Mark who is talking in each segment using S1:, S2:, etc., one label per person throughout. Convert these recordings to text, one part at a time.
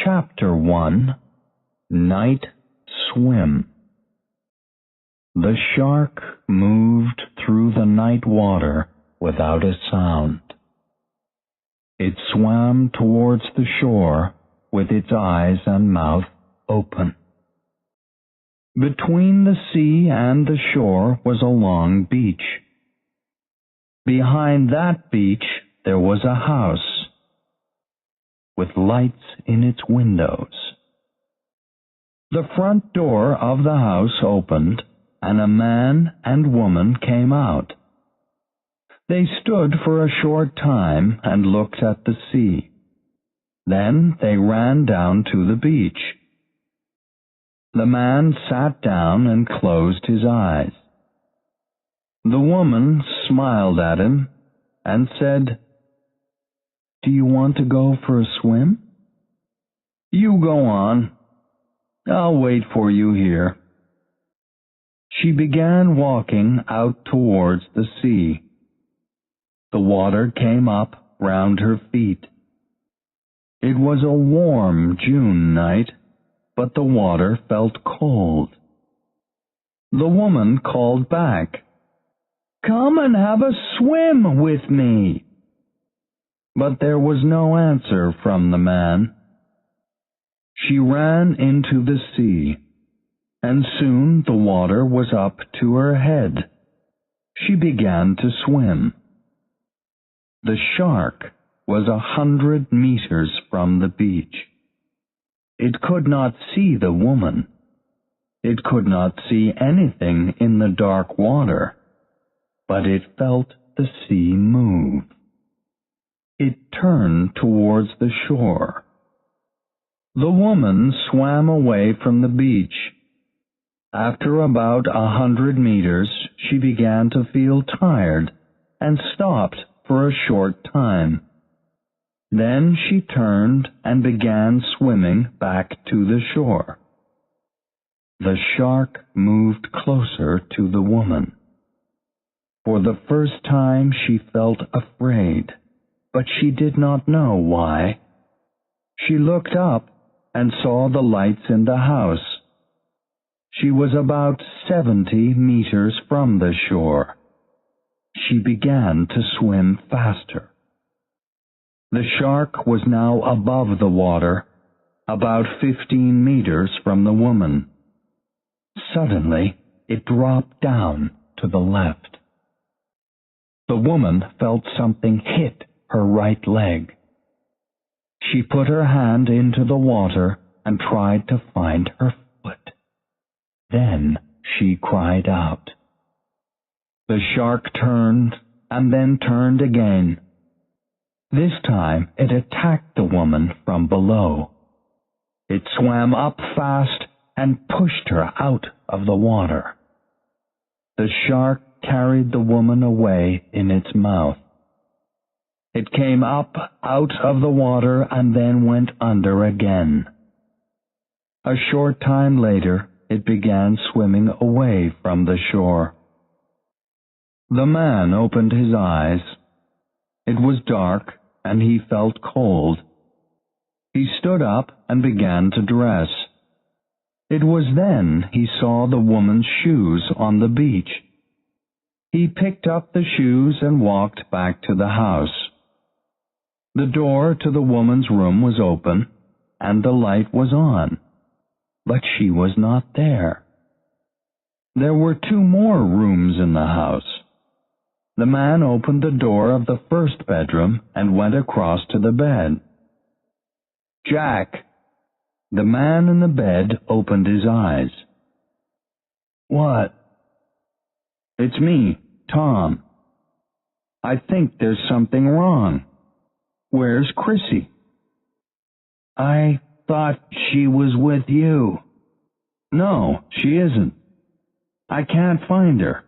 S1: Chapter 1 Night Swim. The shark moved through the night water without a sound. It swam towards the shore with its eyes and mouth open. Between the sea and the shore was a long beach. Behind that beach there was a house with lights in its windows. The front door of the house opened, and a man and woman came out. They stood for a short time and looked at the sea. Then they ran down to the beach. The man sat down and closed his eyes. The woman smiled at him and said, "Do you want to go for a swim?" "You go on. I'll wait for you here." She began walking out towards the sea. The water came up round her feet. It was a warm June night, but the water felt cold. The woman called back, "Come and have a swim with me." But there was no answer from the man. She ran into the sea, and soon the water was up to her head. She began to swim. The shark was 100 meters from the beach. It could not see the woman. It could not see anything in the dark water, but it felt the sea move. It turned towards the shore. The woman swam away from the beach. After about 100 meters, she began to feel tired and stopped for a short time. Then she turned and began swimming back to the shore. The shark moved closer to the woman. For the first time she felt afraid, but she did not know why. She looked up and saw the lights in the house. She was about 70 meters from the shore. She began to swim faster. The shark was now above the water, about 15 meters from the woman. Suddenly, it dropped down to the left. The woman felt something hit her right leg. She put her hand into the water and tried to find her foot. Then she cried out. The shark turned and then turned again. This time it attacked the woman from below. It swam up fast and pushed her out of the water. The shark carried the woman away in its mouth. It came up out of the water and then went under again. A short time later, it began swimming away from the shore. The man opened his eyes. It was dark, and he felt cold. He stood up and began to dress. It was then he saw the woman's shoes on the beach. He picked up the shoes and walked back to the house. The door to the woman's room was open, and the light was on, but she was not there. There were 2 more rooms in the house. The man opened the door of the first bedroom and went across to the bed. "Jack!" The man in the bed opened his eyes. "What?" "It's me, Tom. I think there's something wrong. Where's Chrissy?" "I thought she was with you." "No, she isn't. I can't find her.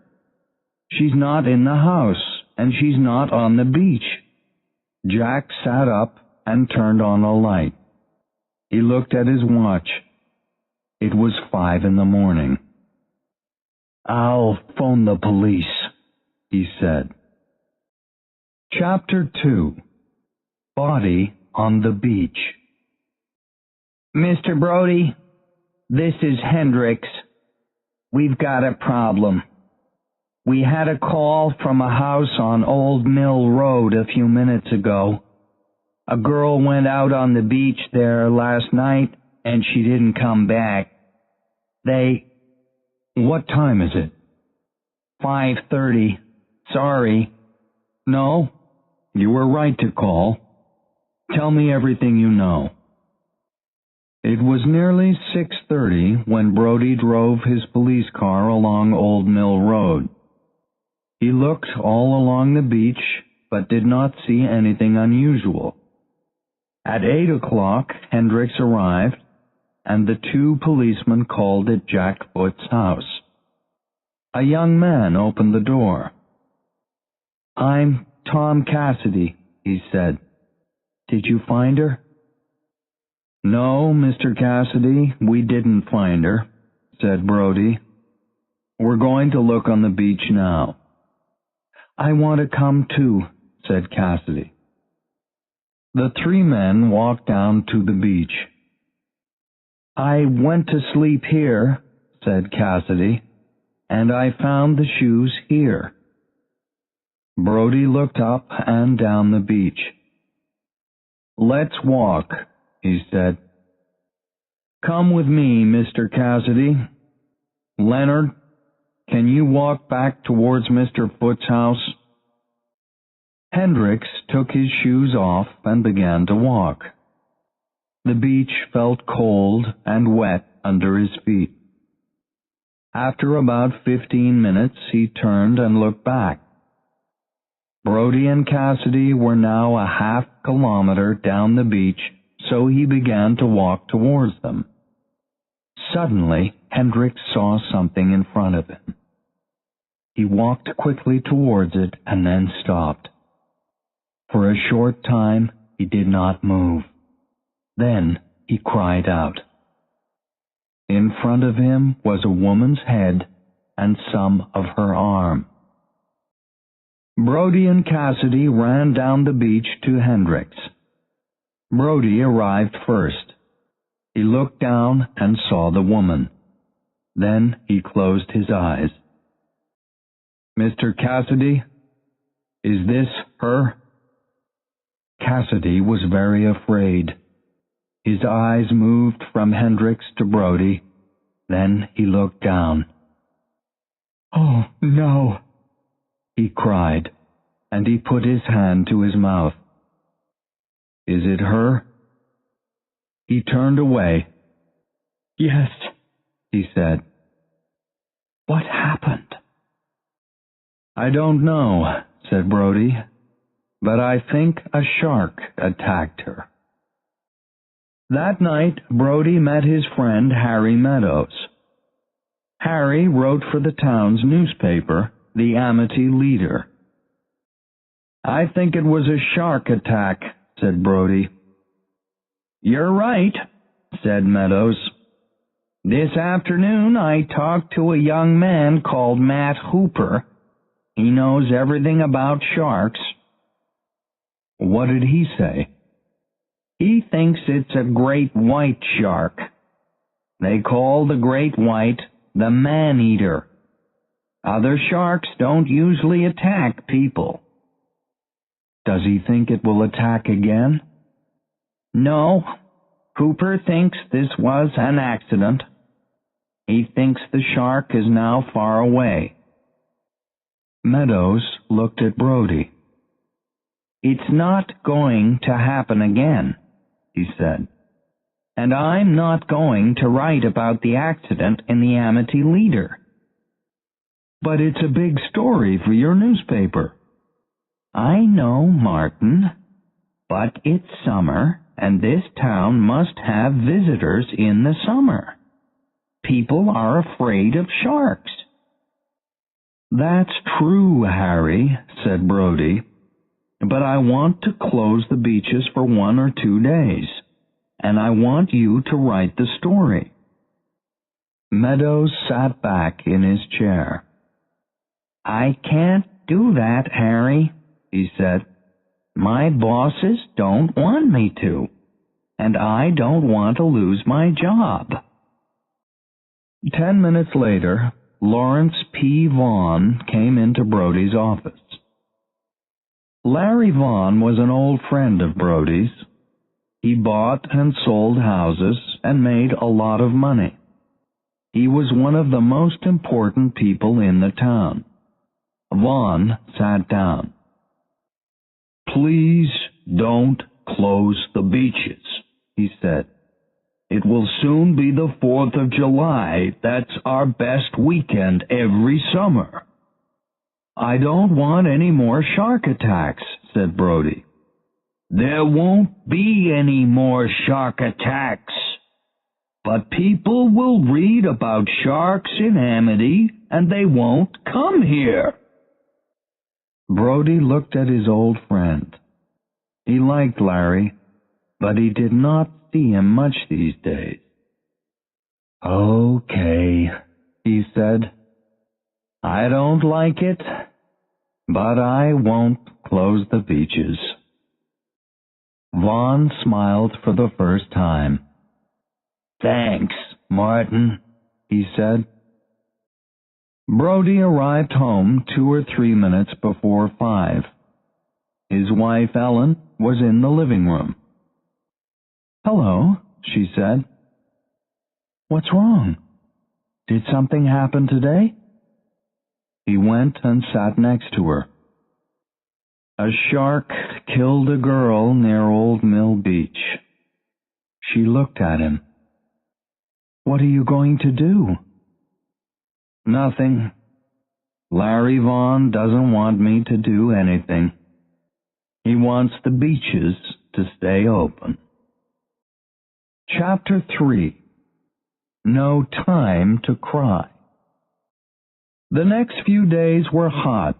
S1: She's not in the house, and she's not on the beach." Jack sat up and turned on a light. He looked at his watch. It was 5 in the morning. "I'll phone the police," he said. Chapter 2 Body on the Beach. Mr. Brody, this is Hendricks. We've got a problem. We had a call from a house on Old Mill Road a few minutes ago. A girl went out on the beach there last night, and she didn't come back. What time is it? 5:30. Sorry. No, you were right to call. Tell me everything you know. It was nearly 6:30 when Brody drove his police car along Old Mill Road. He looked all along the beach, but did not see anything unusual. At 8 o'clock, Hendricks arrived, and the two policemen called at Jack Foot's house. A young man opened the door. "I'm Tom Cassidy," he said. "Did you find her?" "No, Mr. Cassidy, we didn't find her," said Brody. "We're going to look on the beach now." "I want to come too," said Cassidy. The three men walked down to the beach. "I went to sleep here," said Cassidy, "and I found the shoes here." Brody looked up and down the beach. "Let's walk," he said. "Come with me, Mr. Cassidy. Leonard, can you walk back towards Mr. Foot's house?" Hendricks took his shoes off and began to walk. The beach felt cold and wet under his feet. After about 15 minutes, he turned and looked back. Brody and Cassidy were now a half-kilometer down the beach, so he began to walk towards them. Suddenly, Hendricks saw something in front of him. He walked quickly towards it and then stopped. For a short time, he did not move. Then he cried out. In front of him was a woman's head and some of her arm. Brody and Cassidy ran down the beach to Hendricks. Brody arrived first. He looked down and saw the woman. Then he closed his eyes. "Mr. Cassidy, is this her?" Cassidy was very afraid. His eyes moved from Hendricks to Brody. Then he looked down. "Oh, no," he cried, and he put his hand to his mouth. "Is it her?" He turned away. "Yes," he said. "What happened?" "I don't know," said Brody, "but I think a shark attacked her." That night, Brody met his friend Harry Meadows. Harry wrote for the town's newspaper, the Amity Leader. "I think it was a shark attack," said Brody. "You're right," said Meadows. "This afternoon I talked to a young man called Matt Hooper. He knows everything about sharks." "What did he say?" "He thinks it's a great white shark. They call the great white the man-eater. Other sharks don't usually attack people." "Does he think it will attack again?" "No. Hooper thinks this was an accident. He thinks the shark is now far away." Meadows looked at Brody. "It's not going to happen again," he said. "And I'm not going to write about the accident in the Amity Leader." "But it's a big story for your newspaper." "I know, Martin, but it's summer, and this town must have visitors in the summer. People are afraid of sharks." "That's true, Harry," said Brody, "but I want to close the beaches for 1 or 2 days, and I want you to write the story." Meadows sat back in his chair. "I can't do that, Harry," he said. "My bosses don't want me to." and I don't want to lose my job." 10 minutes later, Lawrence P. Vaughn came into Brody's office. Larry Vaughn was an old friend of Brody's. He bought and sold houses and made a lot of money. He was one of the most important people in the town. Vaughn sat down. "Please don't close the beaches," he said. "It will soon be the 4th of July. That's our best weekend every summer." "I don't want any more shark attacks," said Brody. "There won't be any more shark attacks. But people will read about sharks in Amity, and they won't come here." Brody looked at his old friend. He liked Larry, but he did not see him much these days. "Okay," he said. "I don't like it, but I won't close the beaches." Vaughn smiled for the first time. "Thanks, Martin," he said. Brody arrived home 2 or 3 minutes before 5. His wife, Ellen, was in the living room. "Hello," she said. "What's wrong? Did something happen today?" He went and sat next to her. "A shark killed a girl near Old Mill Beach." She looked at him. "What are you going to do?" "Nothing. Larry Vaughn doesn't want me to do anything. He wants the beaches to stay open." Chapter 3. No Time to Cry. The next few days were hot,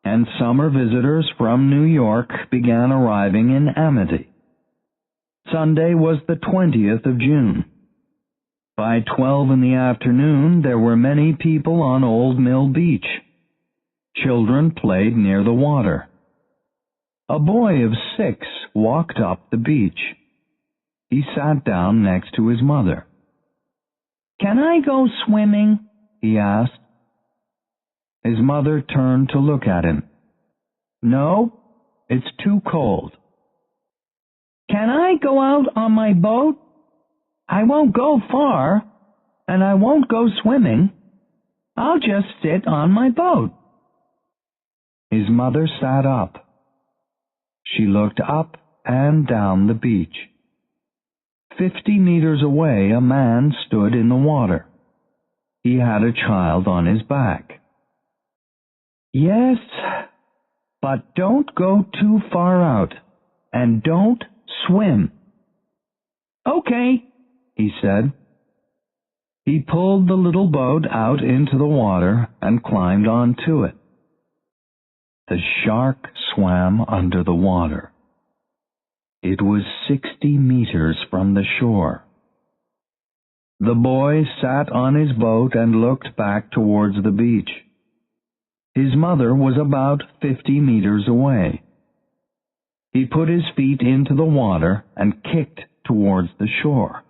S1: and summer visitors from New York began arriving in Amity. Sunday was the 20th of June. By 12 in the afternoon, there were many people on Old Mill Beach. Children played near the water. A boy of 6 walked up the beach. He sat down next to his mother. "Can I go swimming?" he asked. His mother turned to look at him. "No, it's too cold." "Can I go out on my boat? I won't go far, and I won't go swimming. I'll just sit on my boat." His mother sat up. She looked up and down the beach. 50 meters away, a man stood in the water. He had a child on his back. "Yes, but don't go too far out, and don't swim." "Okay," he said. He pulled the little boat out into the water and climbed onto it. The shark swam under the water. It was 60 meters from the shore. The boy sat on his boat and looked back towards the beach. His mother was about 50 meters away. He put his feet into the water and kicked towards the shore.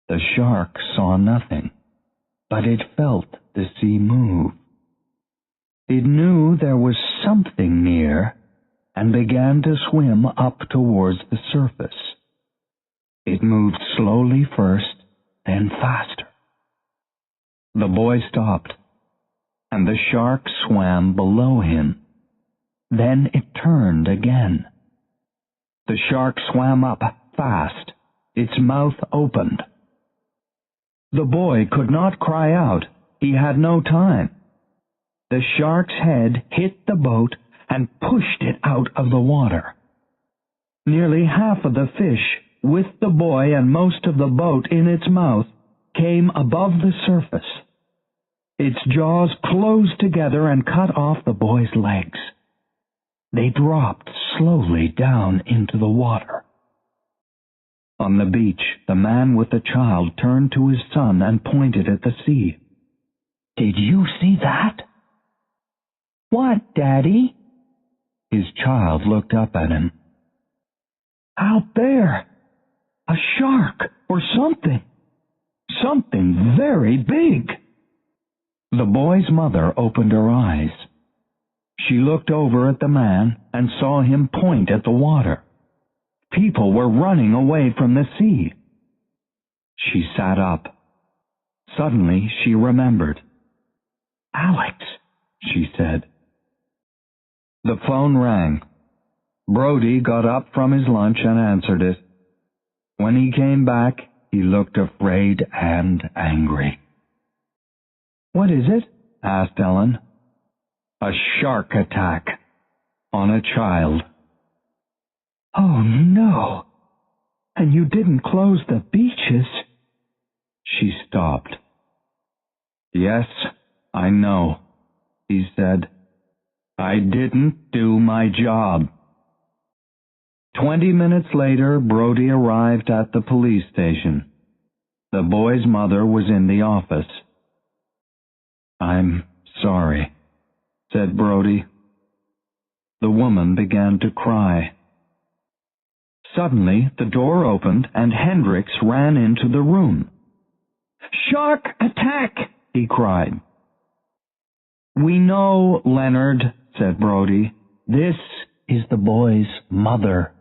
S1: The shark saw nothing, but it felt the sea move. It knew there was something near and began to swim up towards the surface. It moved slowly first, then faster. The boy stopped, and the shark swam below him. Then it turned again. The shark swam up fast. Its mouth opened. The boy could not cry out. He had no time. The shark's head hit the boat and pushed it out of the water. Nearly half of the fish, with the boy and most of the boat in its mouth, came above the surface. Its jaws closed together and cut off the boy's legs. They dropped slowly down into the water. On the beach, the man with the child turned to his son and pointed at the sea. "Did you see that?" "What, Daddy?" His child looked up at him. "Out there, A shark or something. Something very big. The boy's mother opened her eyes. She looked over at the man and saw him point at the water. People were running away from the sea. She sat up. Suddenly she remembered. "Alex," she said. The phone rang. Brody got up from his lunch and answered it. When he came back, he looked afraid and angry. "What is it?" asked Ellen. "A shark attack on a child." "Oh, no. And you didn't close the beaches?" She stopped. "Yes, I know," he said. "I didn't do my job." 20 minutes later, Brody arrived at the police station. The boy's mother was in the office. "I'm sorry," said Brody. The woman began to cry. Suddenly, the door opened and Hendricks ran into the room. "Shark attack!" he cried. "We know, Leonard," said Brody. "This is the boy's mother."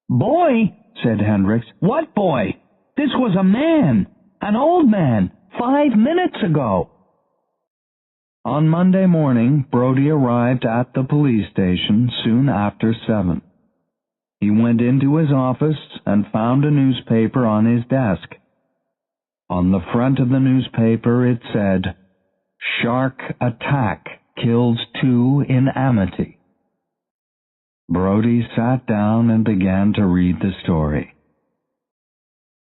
S1: "Boy?" said Hendricks. "What boy? This was a man, an old man, 5 minutes ago." On Monday morning, Brody arrived at the police station soon after 7. He went into his office and found a newspaper on his desk. On the front of the newspaper it said, "Shark attack kills 2 in Amity." Brody sat down and began to read the story.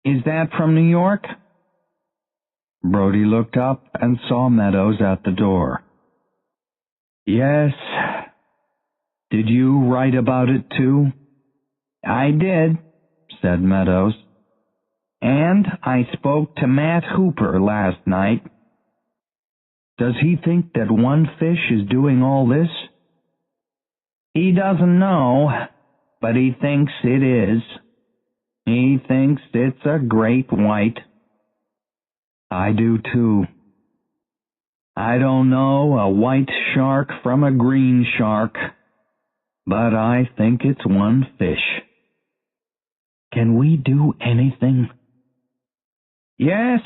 S1: "Is that from New York?" Brody looked up and saw Meadows at the door. "Yes. Did you write about it too?" "I did," said Meadows. "And I spoke to Matt Hooper last night." "Does he think that one fish is doing all this?" "He doesn't know, but he thinks it is. He thinks it's a great white." "I do too. I don't know a white shark from a green shark, but I think it's one fish. Can we do anything?" "Yes,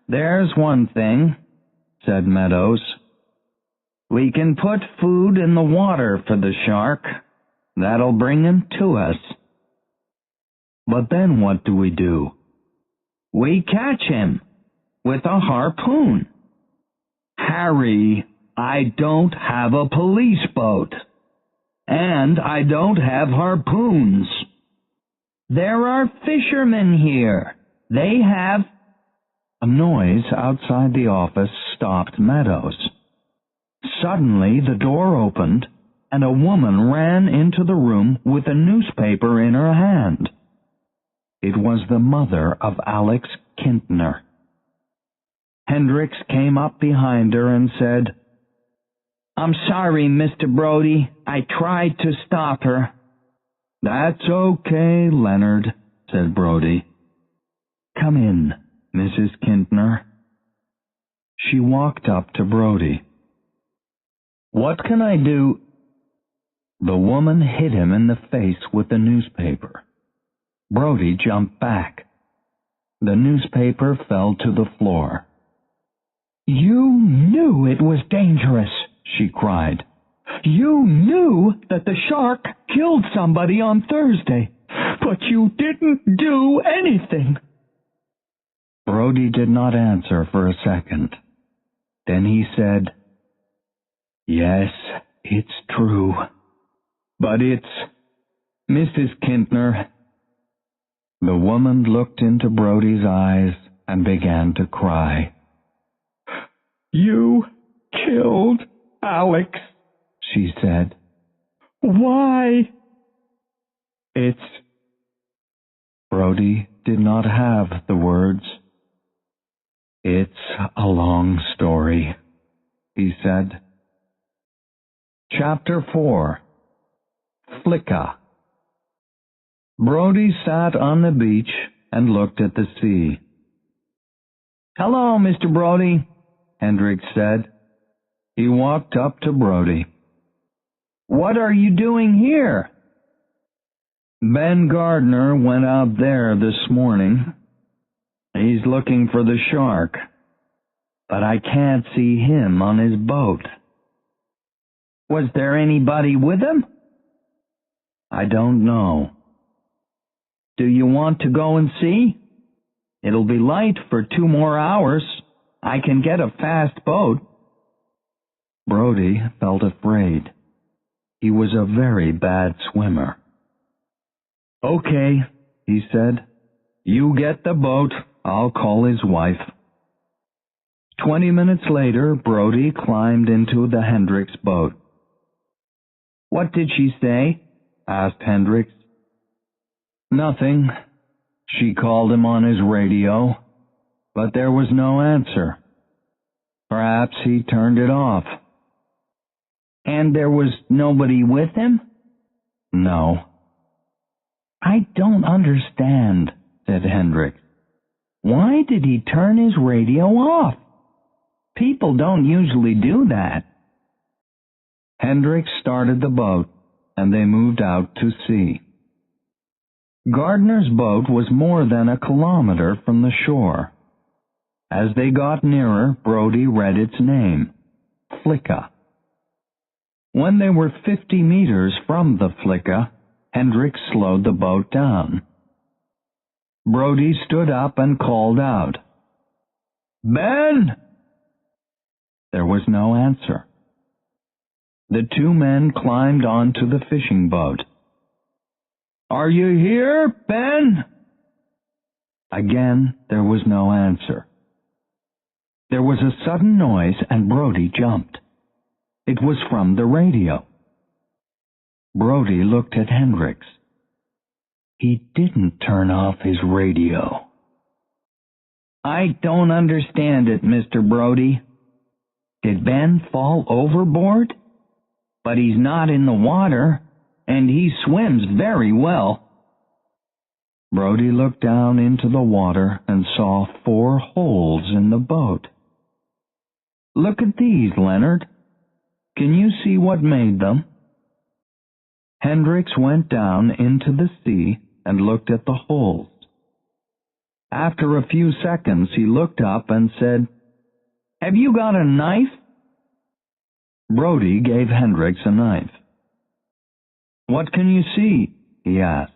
S1: there's one thing," said Meadows. "We can put food in the water for the shark. That'll bring him to us." "But then what do we do?" "We catch him with a harpoon." "Harry, I don't have a police boat. And I don't have harpoons." "There are fishermen here. They have—" A noise outside the office stopped Meadows. Suddenly the door opened, and a woman ran into the room with a newspaper in her hand. It was the mother of Alex Kintner. Hendricks came up behind her and said, "I'm sorry, Mr. Brody. I tried to stop her." "That's okay, Leonard," said Brody. "Come in, Mrs. Kintner." She walked up to Brody. "What can I do?" The woman hit him in the face with the newspaper. Brody jumped back. The newspaper fell to the floor. "You knew it was dangerous," she cried. "You knew that the shark killed somebody on Thursday, but you didn't do anything." Brody did not answer for a second. Then he said, "Yes, it's true. But it's Mrs. Kintner." The woman looked into Brody's eyes and began to cry. "You killed Alex," she said. "Why?" Brody did not have the words. "It's a long story," he said. Chapter 4. Flicka. Brody sat on the beach and looked at the sea. "Hello, Mr. Brody," Hendricks said. He walked up to Brody. "What are you doing here?" "Ben Gardner went out there this morning. He's looking for the shark, but I can't see him on his boat." "Was there anybody with him?" "I don't know." "Do you want to go and see? It'll be light for 2 more hours. I can get a fast boat." Brody felt afraid. He was a very bad swimmer. "Okay," he said. "You get the boat. I'll call his wife." 20 minutes later, Brody climbed into the Hendricks boat. "What did she say?" asked Hendricks. "Nothing. She called him on his radio, but there was no answer. Perhaps he turned it off." "And there was nobody with him?" "No." "I don't understand," said Hendricks. "Why did he turn his radio off? People don't usually do that." Hendricks started the boat, and they moved out to sea. Gardner's boat was more than a kilometer from the shore. As they got nearer, Brody read its name, Flicka. When they were 50 meters from the Flicka, Hendricks slowed the boat down. Brody stood up and called out, "Ben!" There was no answer. The 2 men climbed onto the fishing boat. "Are you here, Ben?" Again, there was no answer. There was a sudden noise and Brody jumped. It was from the radio. Brody looked at Hendricks. He didn't turn off his radio. "I don't understand it, Mr. Brody. Did Ben fall overboard? But he's not in the water, and he swims very well." Brody looked down into the water and saw 4 holes in the boat. "Look at these, Leonard. Can you see what made them?" Hendricks went down into the sea and looked at the holes. After a few seconds, he looked up and said, "Have you got a knife?" Brody gave Hendricks a knife. "What can you see?" he asked.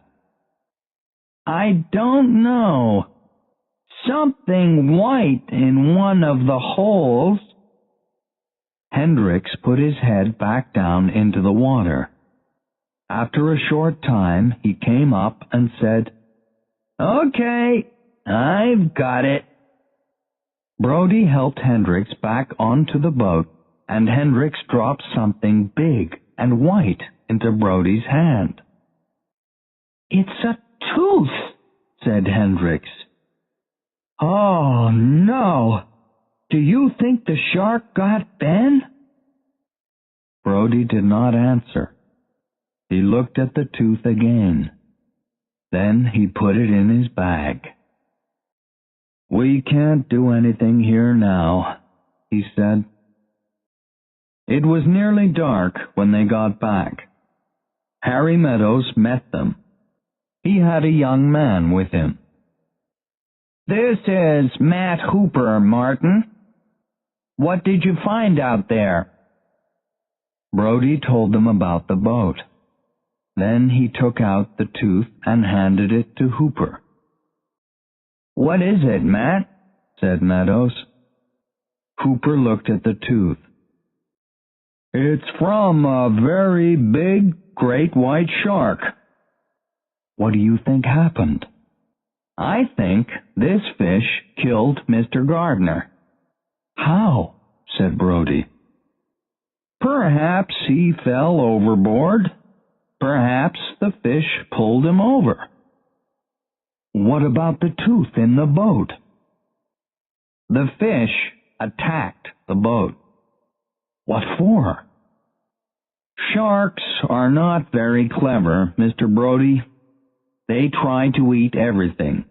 S1: "I don't know. Something white in one of the holes." Hendricks put his head back down into the water. After a short time, he came up and said, "Okay, I've got it." Brody helped Hendricks back onto the boat, and Hendricks dropped something big and white into Brody's hand. "It's a tooth," said Hendricks. "Oh, no. Do you think the shark got Ben?" Brody did not answer. He looked at the tooth again. Then he put it in his bag. "We can't do anything here now," he said. It was nearly dark when they got back. Harry Meadows met them. He had a young man with him. "This is Matt Hooper, Martin. What did you find out there?" Brody told them about the boat. Then he took out the tooth and handed it to Hooper. "What is it, Matt?" said Meadows. Hooper looked at the tooth. "It's from a very big great white shark." "What do you think happened?" "I think this fish killed Mr. Gardner." "How?" said Brody. "Perhaps he fell overboard. Perhaps the fish pulled him over." "What about the tooth in the boat?" "The fish attacked the boat." "What for?" "Sharks are not very clever, Mr. Brody. They try to eat everything.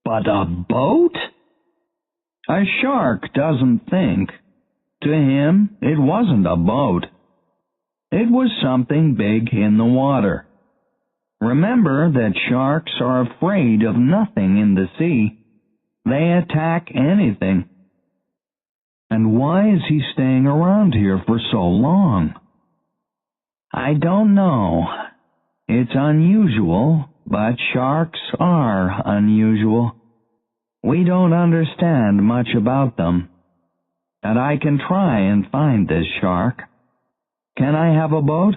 S1: But a boat? A shark doesn't think. To him, it wasn't a boat. It was something big in the water. Remember that sharks are afraid of nothing in the sea. They attack anything. And why is he staying around here for so long? I don't know. It's unusual, but sharks are unusual. We don't understand much about them. And I can try and find this shark. Can I have a boat?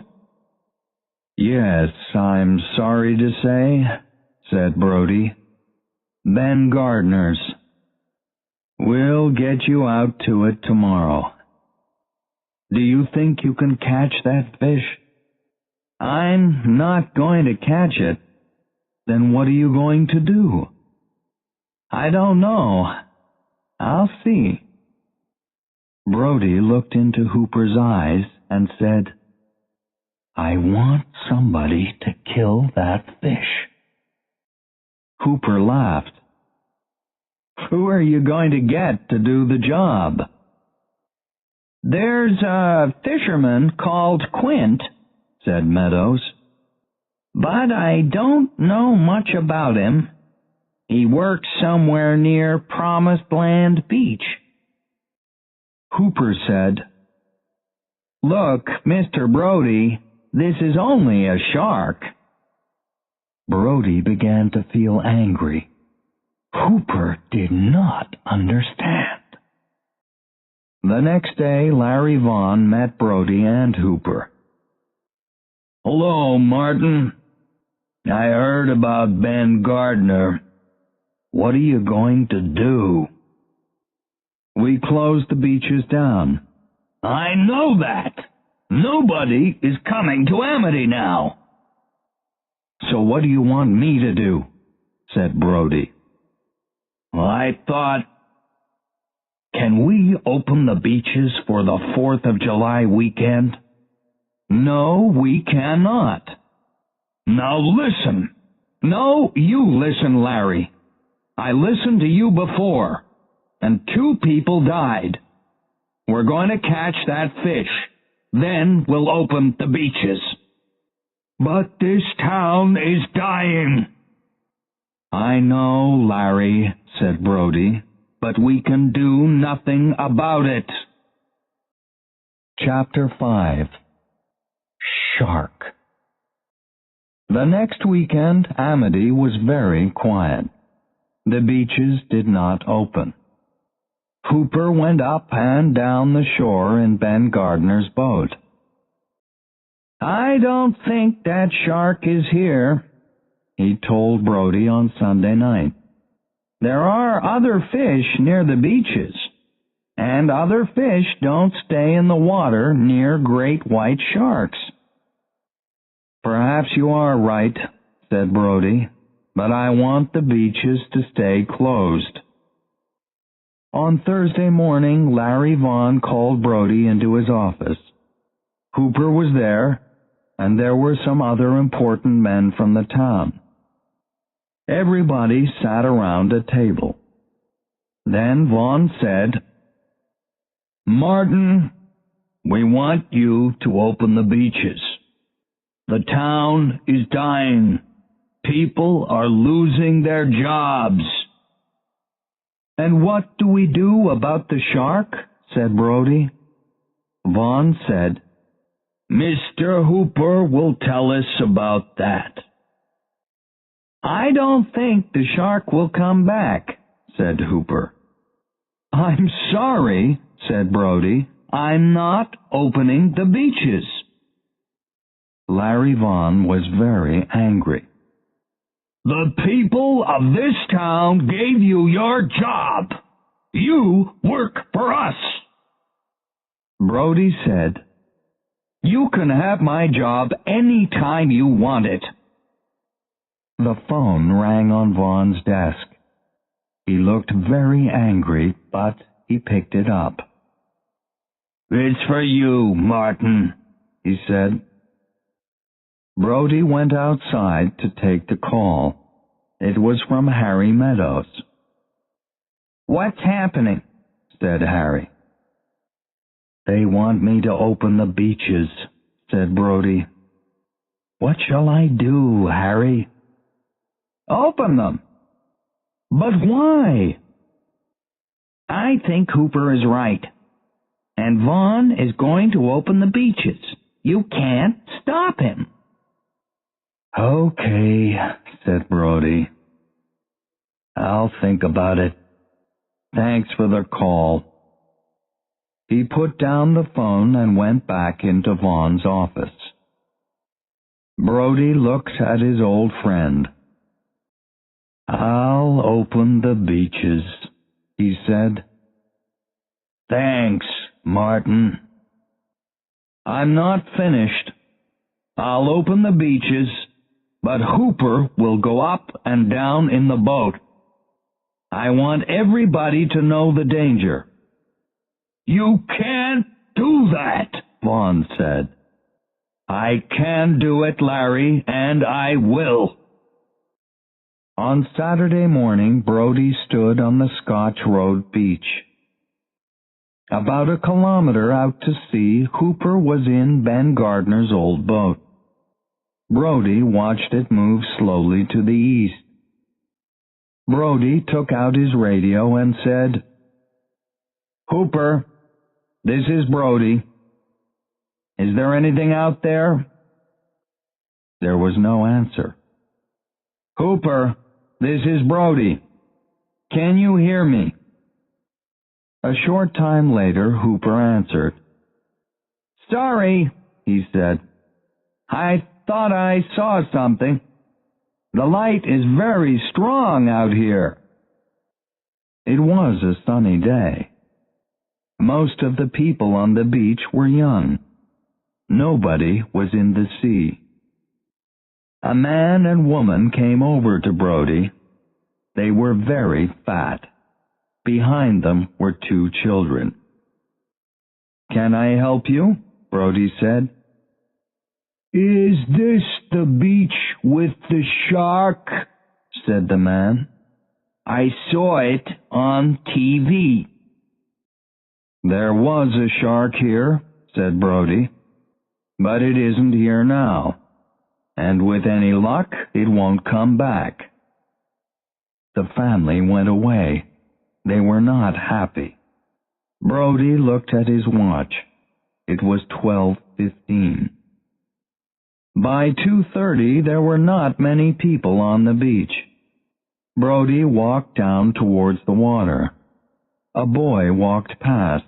S1: Yes, I'm sorry to say, said Brody. Ben Gardner's. We'll get you out to it tomorrow. Do you think you can catch that fish? I'm not going to catch it. Then what are you going to do? I don't know. I'll see. Brody looked into Hooper's eyes and said, I want somebody to kill that fish. Hooper laughed. Who are you going to get to do the job? There's a fisherman called Quint, said Meadows. But I don't know much about him. He works somewhere near Promised Land Beach. Hooper said, Look, Mr. Brody, this is only a shark. Brody began to feel angry. Hooper did not understand. The next day, Larry Vaughn met Brody and Hooper. Hello, Martin. I heard about Ben Gardner. What are you going to do? We closed the beaches down. I know that. Nobody is coming to Amity now. So what do you want me to do? Said Brody. I thought, can we open the beaches for the 4th of July weekend? No, we cannot. Now listen. No, you listen, Larry. I listened to you before, and 2 people died. We're going to catch that fish. Then we'll open the beaches. But this town is dying. I know, Larry, said Brody, but we can do nothing about it. Chapter 5. Shark. The next weekend, Amity was very quiet. The beaches did not open. Hooper went up and down the shore in Ben Gardner's boat. I don't think that shark is here, he told Brody on Sunday night. There are other fish near the beaches, and other fish don't stay in the water near great white sharks. Perhaps you are right, said Brody, but I want the beaches to stay closed. On Thursday morning, Larry Vaughn called Brody into his office. Hooper was there, and there were some other important men from the town. Everybody sat around a table. Then Vaughn said, Martin, we want you to open the beaches. The town is dying. People are losing their jobs. And what do we do about the shark? Said Brody. Vaughn said, Mr. Hooper will tell us about that. I don't think the shark will come back, said Hooper. I'm sorry, said Brody. I'm not opening the beaches. Larry Vaughn was very angry. The people of this town gave you your job. You work for us. Brody said, You can have my job any time you want it. The phone rang on Vaughn's desk. He looked very angry, but he picked it up. It's for you, Martin, he said. Brody went outside to take the call. It was from Harry Meadows. "What's happening?" said Harry. "They want me to open the beaches," said Brody. "What shall I do, Harry?" "Open them." "But why?" "I think Hooper is right. And Vaughn is going to open the beaches. You can't stop him." "Okay," said Brody. "I'll think about it. Thanks for the call." He put down the phone and went back into Vaughn's office. Brody looked at his old friend. "I'll open the beaches," he said. "Thanks, Martin. I'm not finished. I'll open the beaches, but Hooper will go up and down in the boat. I want everybody to know the danger." "You can't do that," Vaughn said. "I can do it, Larry, and I will." On Saturday morning, Brody stood on the Scotch Road beach. About a kilometer out to sea, Hooper was in Ben Gardner's old boat. Brody watched it move slowly to the east. Brody took out his radio and said, "Hooper, this is Brody. Is there anything out there?" There was no answer. "Hooper, this is Brody. Can you hear me?" A short time later, Hooper answered. "Sorry," he said. "I thought I saw something. The light is very strong out here." It was a sunny day. Most of the people on the beach were young. Nobody was in the sea. A man and woman came over to Brody. They were very fat. Behind them were 2 children. "Can I help you?" Brody said. "Is this the beach with the shark?" said the man. "I saw it on TV." "There was a shark here," said Brody, "but it isn't here now, and with any luck it won't come back." The family went away. They were not happy. Brody looked at his watch. It was 12:15. By 2:30 there were not many people on the beach. Brody walked down towards the water. A boy walked past.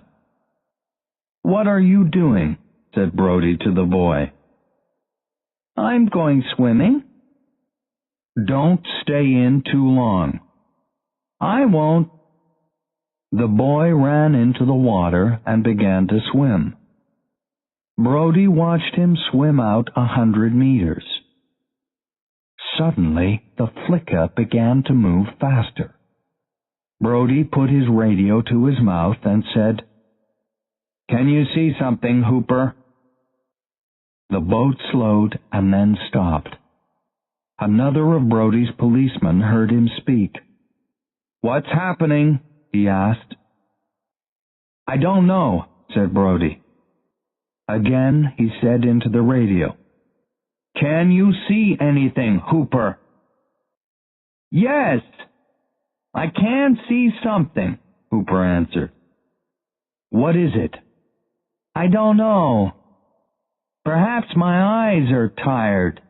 S1: "What are you doing?" said Brody to the boy. "I'm going swimming." "Don't stay in too long." "I won't." The boy ran into the water and began to swim. Brody watched him swim out 100 meters. Suddenly, the flicker began to move faster. Brody put his radio to his mouth and said, "Can you see something, Hooper?" The boat slowed and then stopped. Another of Brody's policemen heard him speak. "What's happening?" he asked. "I don't know," said Brody. Again he said into the radio, "Can you see anything, Hooper?" "Yes, I can see something," Hooper answered. "What is it?" "I don't know. Perhaps my eyes are tired."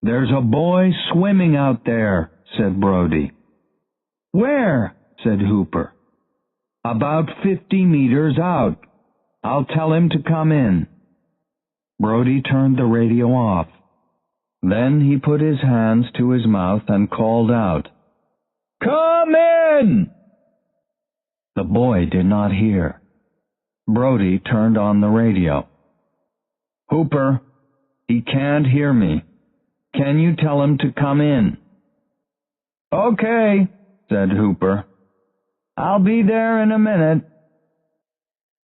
S1: "There's a boy swimming out there," said Brody. "Where?" said Hooper. "About 50 meters out. I'll tell him to come in." Brody turned the radio off. Then he put his hands to his mouth and called out, "Come in!" The boy did not hear. Brody turned on the radio. "Hooper, he can't hear me. Can you tell him to come in?" "Okay," said Hooper. "I'll be there in a minute."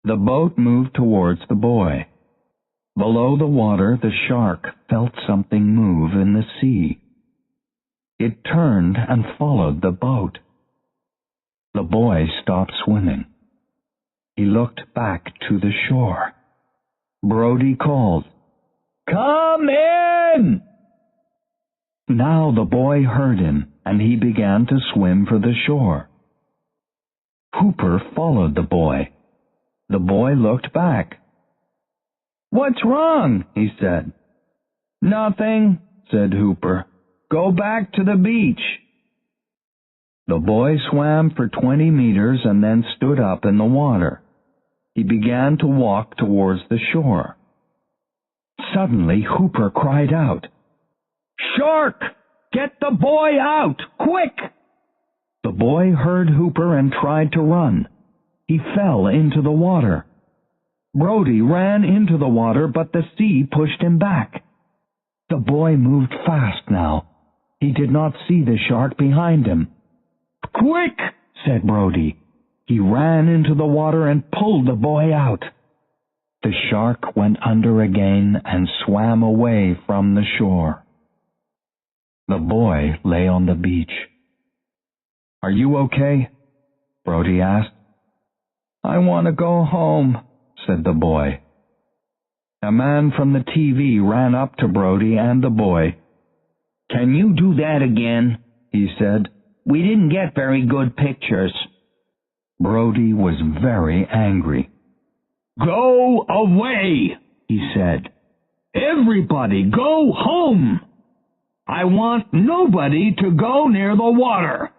S1: The boat moved towards the boy. Below the water, the shark felt something move in the sea. It turned and followed the boat. The boy stopped swimming. He looked back to the shore. Brody called, "Come in!" Now the boy heard him, and he began to swim for the shore. Hooper followed the boy. The boy looked back. "What's wrong?" he said. "Nothing," said Hooper. "Go back to the beach." The boy swam for 20 meters and then stood up in the water. He began to walk towards the shore. Suddenly, Hooper cried out, "Shark! Get the boy out! Quick!" The boy heard Hooper and tried to run. He fell into the water. Brody ran into the water, but the sea pushed him back. The boy moved fast now. He did not see the shark behind him. "Quick!" said Brody. He ran into the water and pulled the boy out. The shark went under again and swam away from the shore. The boy lay on the beach. "Are you okay?" Brody asked. "I want to go home," said the boy. A man from the TV ran up to Brody and the boy. "Can you do that again?" he said. "We didn't get very good pictures." Brody was very angry. "Go away," he said. "Everybody go home. I want nobody to go near the water.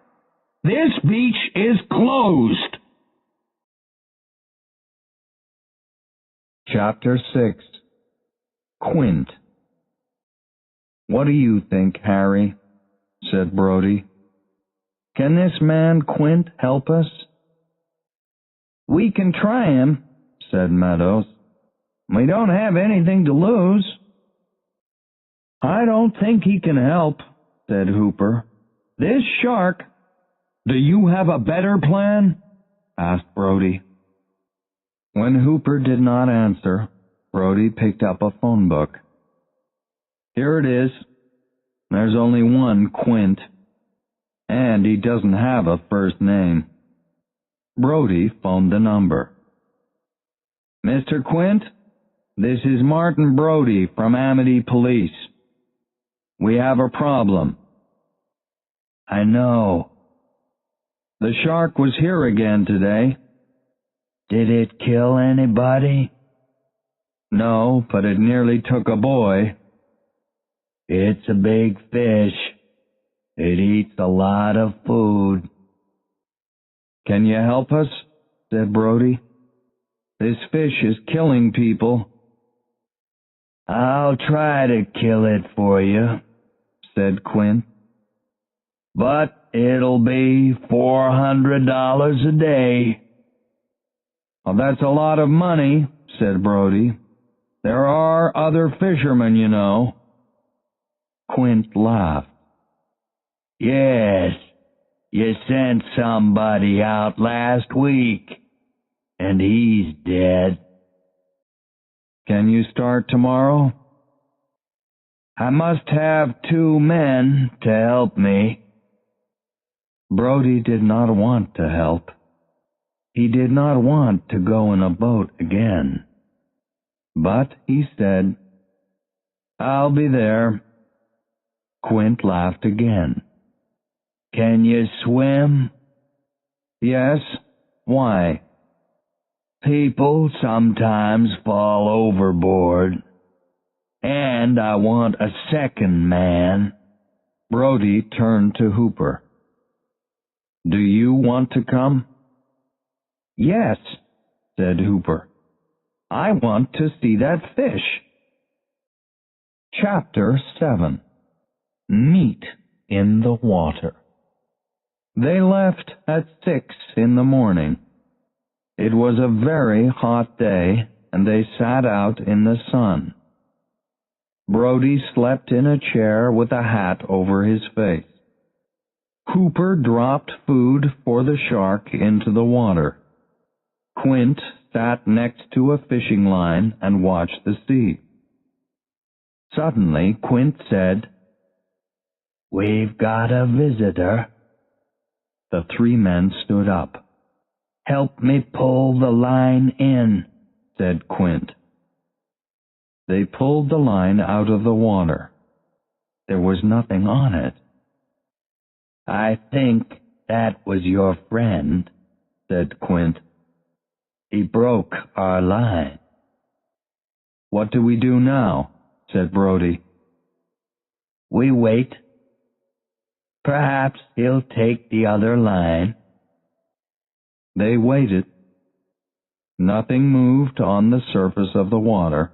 S1: This beach is closed." Chapter 6. Quint. "What do you think, Harry?" said Brody. "Can this man Quint help us?" "We can try him," said Meadows. "We don't have anything to lose." "I don't think he can help," said Hooper. "This shark—" "Do you have a better plan?" asked Brody. When Hooper did not answer, Brody picked up a phone book. "Here it is. There's only one Quint, and he doesn't have a first name." Brody phoned the number. "Mr. Quint, this is Martin Brody from Amity Police. We have a problem." "I know." "The shark was here again today." "Did it kill anybody?" "No, but it nearly took a boy." "It's a big fish. It eats a lot of food." "Can you help us?" said Brody. "This fish is killing people." "I'll try to kill it for you," said Quint. "But it'll be $400 a day." "Well, that's a lot of money," said Brody. "There are other fishermen, you know." Quint laughed. "Yes, you sent somebody out last week, and he's dead." "Can you start tomorrow?" "I must have 2 men to help me." Brody did not want to help. He did not want to go in a boat again. But he said, "I'll be there." Quint laughed again. "Can you swim?" "Yes. Why?" "People sometimes fall overboard. And I want a second man." Brody turned to Hooper. "Do you want to come?" "Yes," said Hooper. "I want to see that fish." Chapter 7. Meat in the Water. They left at 6 in the morning. It was a very hot day, and they sat out in the sun. Brody slept in a chair with a hat over his face. Hooper dropped food for the shark into the water. Quint sat next to a fishing line and watched the sea. Suddenly, Quint said, "We've got a visitor." The three men stood up. "Help me pull the line in," said Quint. They pulled the line out of the water. There was nothing on it. "I think that was your friend," said Quint. "He broke our line." "What do we do now?" said Brody. "We wait. Perhaps he'll take the other line." They waited. Nothing moved on the surface of the water.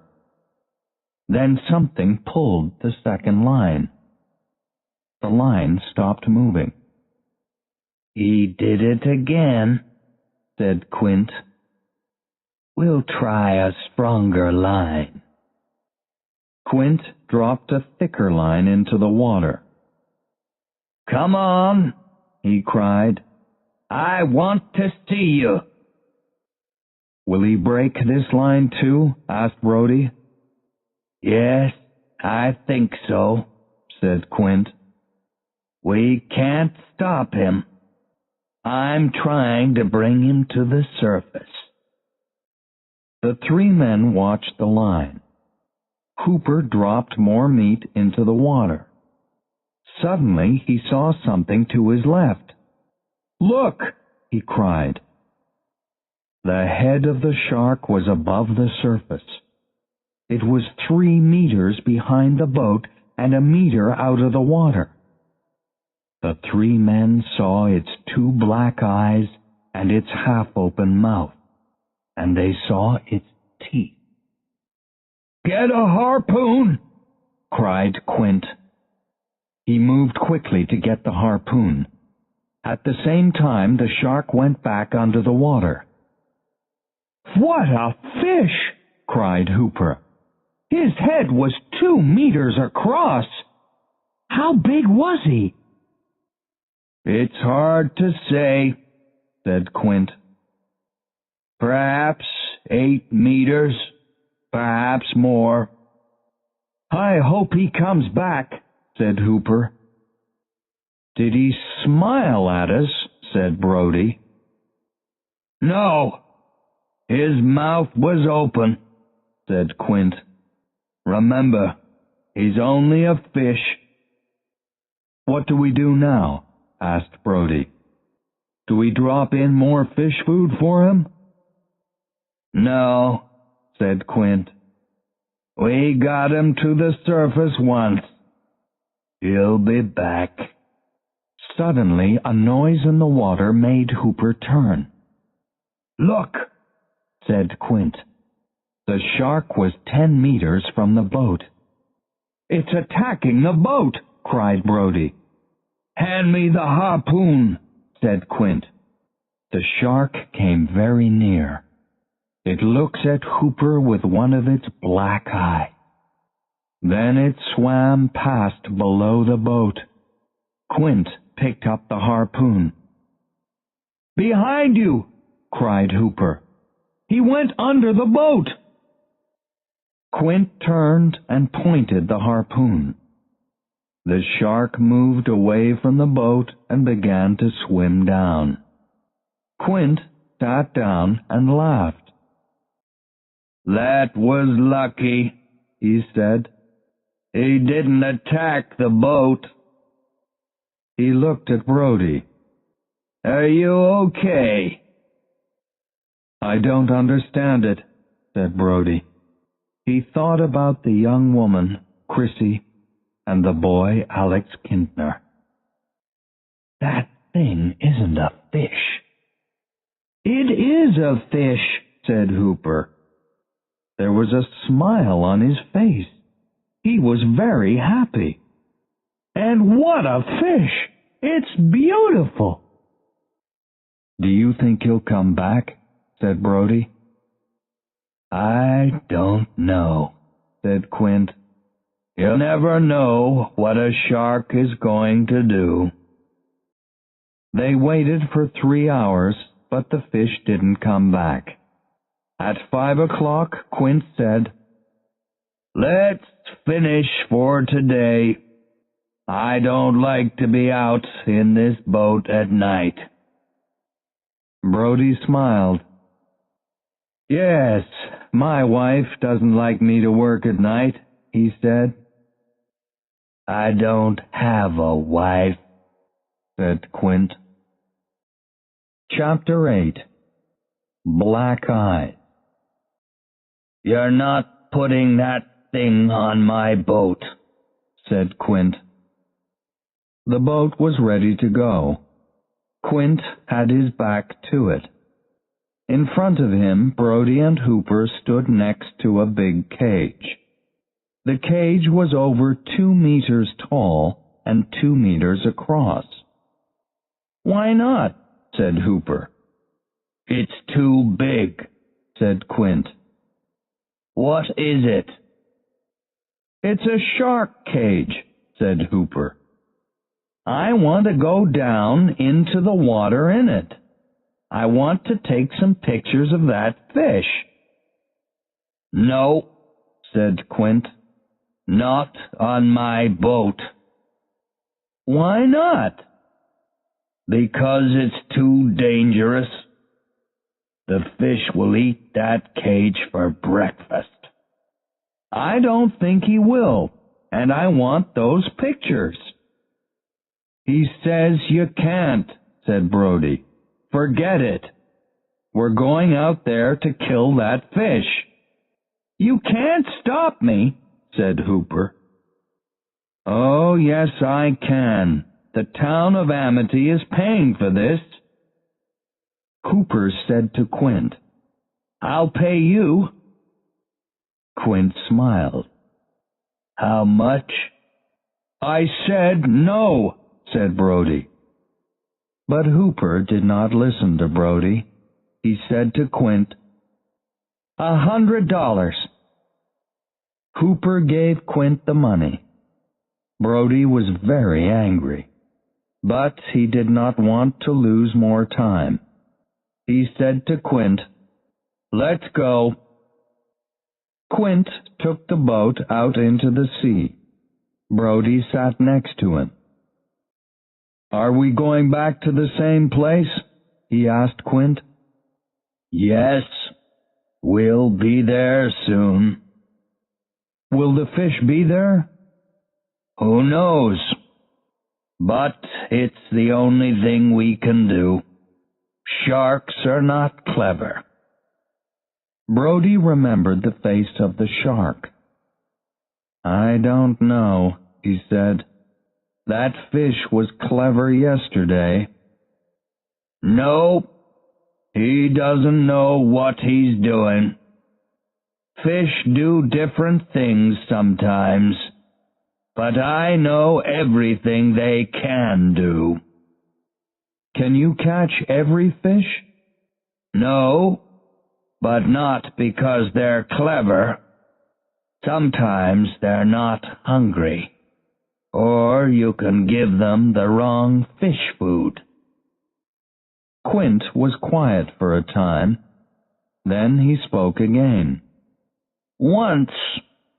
S1: Then something pulled the second line. The line stopped moving. "He did it again," said Quint. "We'll try a stronger line." Quint dropped a thicker line into the water. "Come on," he cried. "I want to see you." "Will he break this line too?" asked Brody. "Yes, I think so," said Quint. "We can't stop him. I'm trying to bring him to the surface." The three men watched the line. Hooper dropped more meat into the water. Suddenly he saw something to his left. "Look!" he cried. The head of the shark was above the surface. It was 3 meters behind the boat and a meter out of the water. The three men saw its 2 black eyes and its half-open mouth, and they saw its teeth. "Get a harpoon!" cried Quint. He moved quickly to get the harpoon. At the same time, the shark went back under the water. "What a fish!" cried Hooper. "His head was 2 meters across. How big was he?" "It's hard to say," said Quint. "Perhaps 8 meters, perhaps more." "I hope he comes back," said Hooper. "Did he smile at us?" said Brody. "No, his mouth was open," said Quint. "Remember, he's only a fish." "What do we do now?" asked Brody. "Do we drop in more fish food for him?" "No," said Quint. "We got him to the surface once. He'll be back." Suddenly, a noise in the water made Hooper turn. "Look," said Quint. The shark was 10 meters from the boat. "It's attacking the boat," cried Brody. "Hand me the harpoon," said Quint. The shark came very near. It looks at Hooper with one of its black eyes. Then it swam past below the boat. Quint picked up the harpoon. "Behind you!" cried Hooper. "He went under the boat." Quint turned and pointed the harpoon. The shark moved away from the boat and began to swim down. Quint sat down and laughed. "That was lucky," he said. "He didn't attack the boat." He looked at Brody. "Are you okay?" "I don't understand it," said Brody. He thought about the young woman, Chrissy, and the boy, Alex Kintner. "That thing isn't a fish." "It is a fish," said Hooper. There was a smile on his face. He was very happy. "And what a fish! It's beautiful." "Do you think he'll come back?" said Brody. "I don't know," said Quint. "You'll never know what a shark is going to do." They waited for 3 hours, but the fish didn't come back. At 5 o'clock, Quint said, Let's finish for today. I don't like to be out in this boat at night." Brody smiled. "Yes, my wife doesn't like me to work at night," he said. "I don't have a wife," said Quint. Chapter 8. Black Eye. "You're not putting that thing on my boat," said Quint. The boat was ready to go. Quint had his back to it. In front of him, Brody and Hooper stood next to a big cage. The cage was over 2 meters tall and 2 meters across. "Why not?" said Hooper. "It's too big," said Quint. "What is it?" "It's a shark cage," said Hooper. "I want to go down into the water in it. I want to take some pictures of that fish." "No," said Quint. "Not on my boat." "Why not?" "Because it's too dangerous. The fish will eat that cage for breakfast." "I don't think he will, and I want those pictures." "He says you can't," said Brody. "Forget it. We're going out there to kill that fish." "You can't stop me," said Hooper. "Oh, yes, I can. The town of Amity is paying for this." Hooper said to Quint, "I'll pay you." Quint smiled. "How much?" "I said no," said Brody. But Hooper did not listen to Brody. He said to Quint, $100. Hooper gave Quint the money. Brody was very angry, but he did not want to lose more time. He said to Quint, "Let's go." Quint took the boat out into the sea. Brody sat next to him. "Are we going back to the same place?" he asked Quint. "Yes, we'll be there soon." "Will the fish be there?" "Who knows? But it's the only thing we can do. Sharks are not clever." Brody remembered the face of the shark. "I don't know," he said. "That fish was clever yesterday." "No, he doesn't know what he's doing. Fish do different things sometimes, but I know everything they can do." "Can you catch every fish?" "No, but not because they're clever. Sometimes they're not hungry, or you can give them the wrong fish food." Quint was quiet for a time. Then he spoke again. "Once,"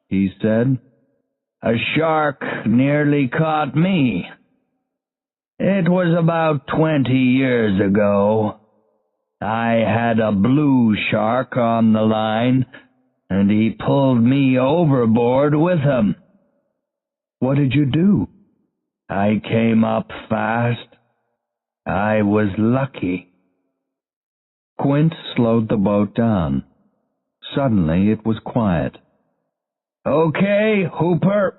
S1: he said, "a shark nearly caught me. It was about 20 years ago. I had a blue shark on the line, and he pulled me overboard with him." "What did you do?" "I came up fast. I was lucky." Quint slowed the boat down. Suddenly it was quiet. "Okay, Hooper,"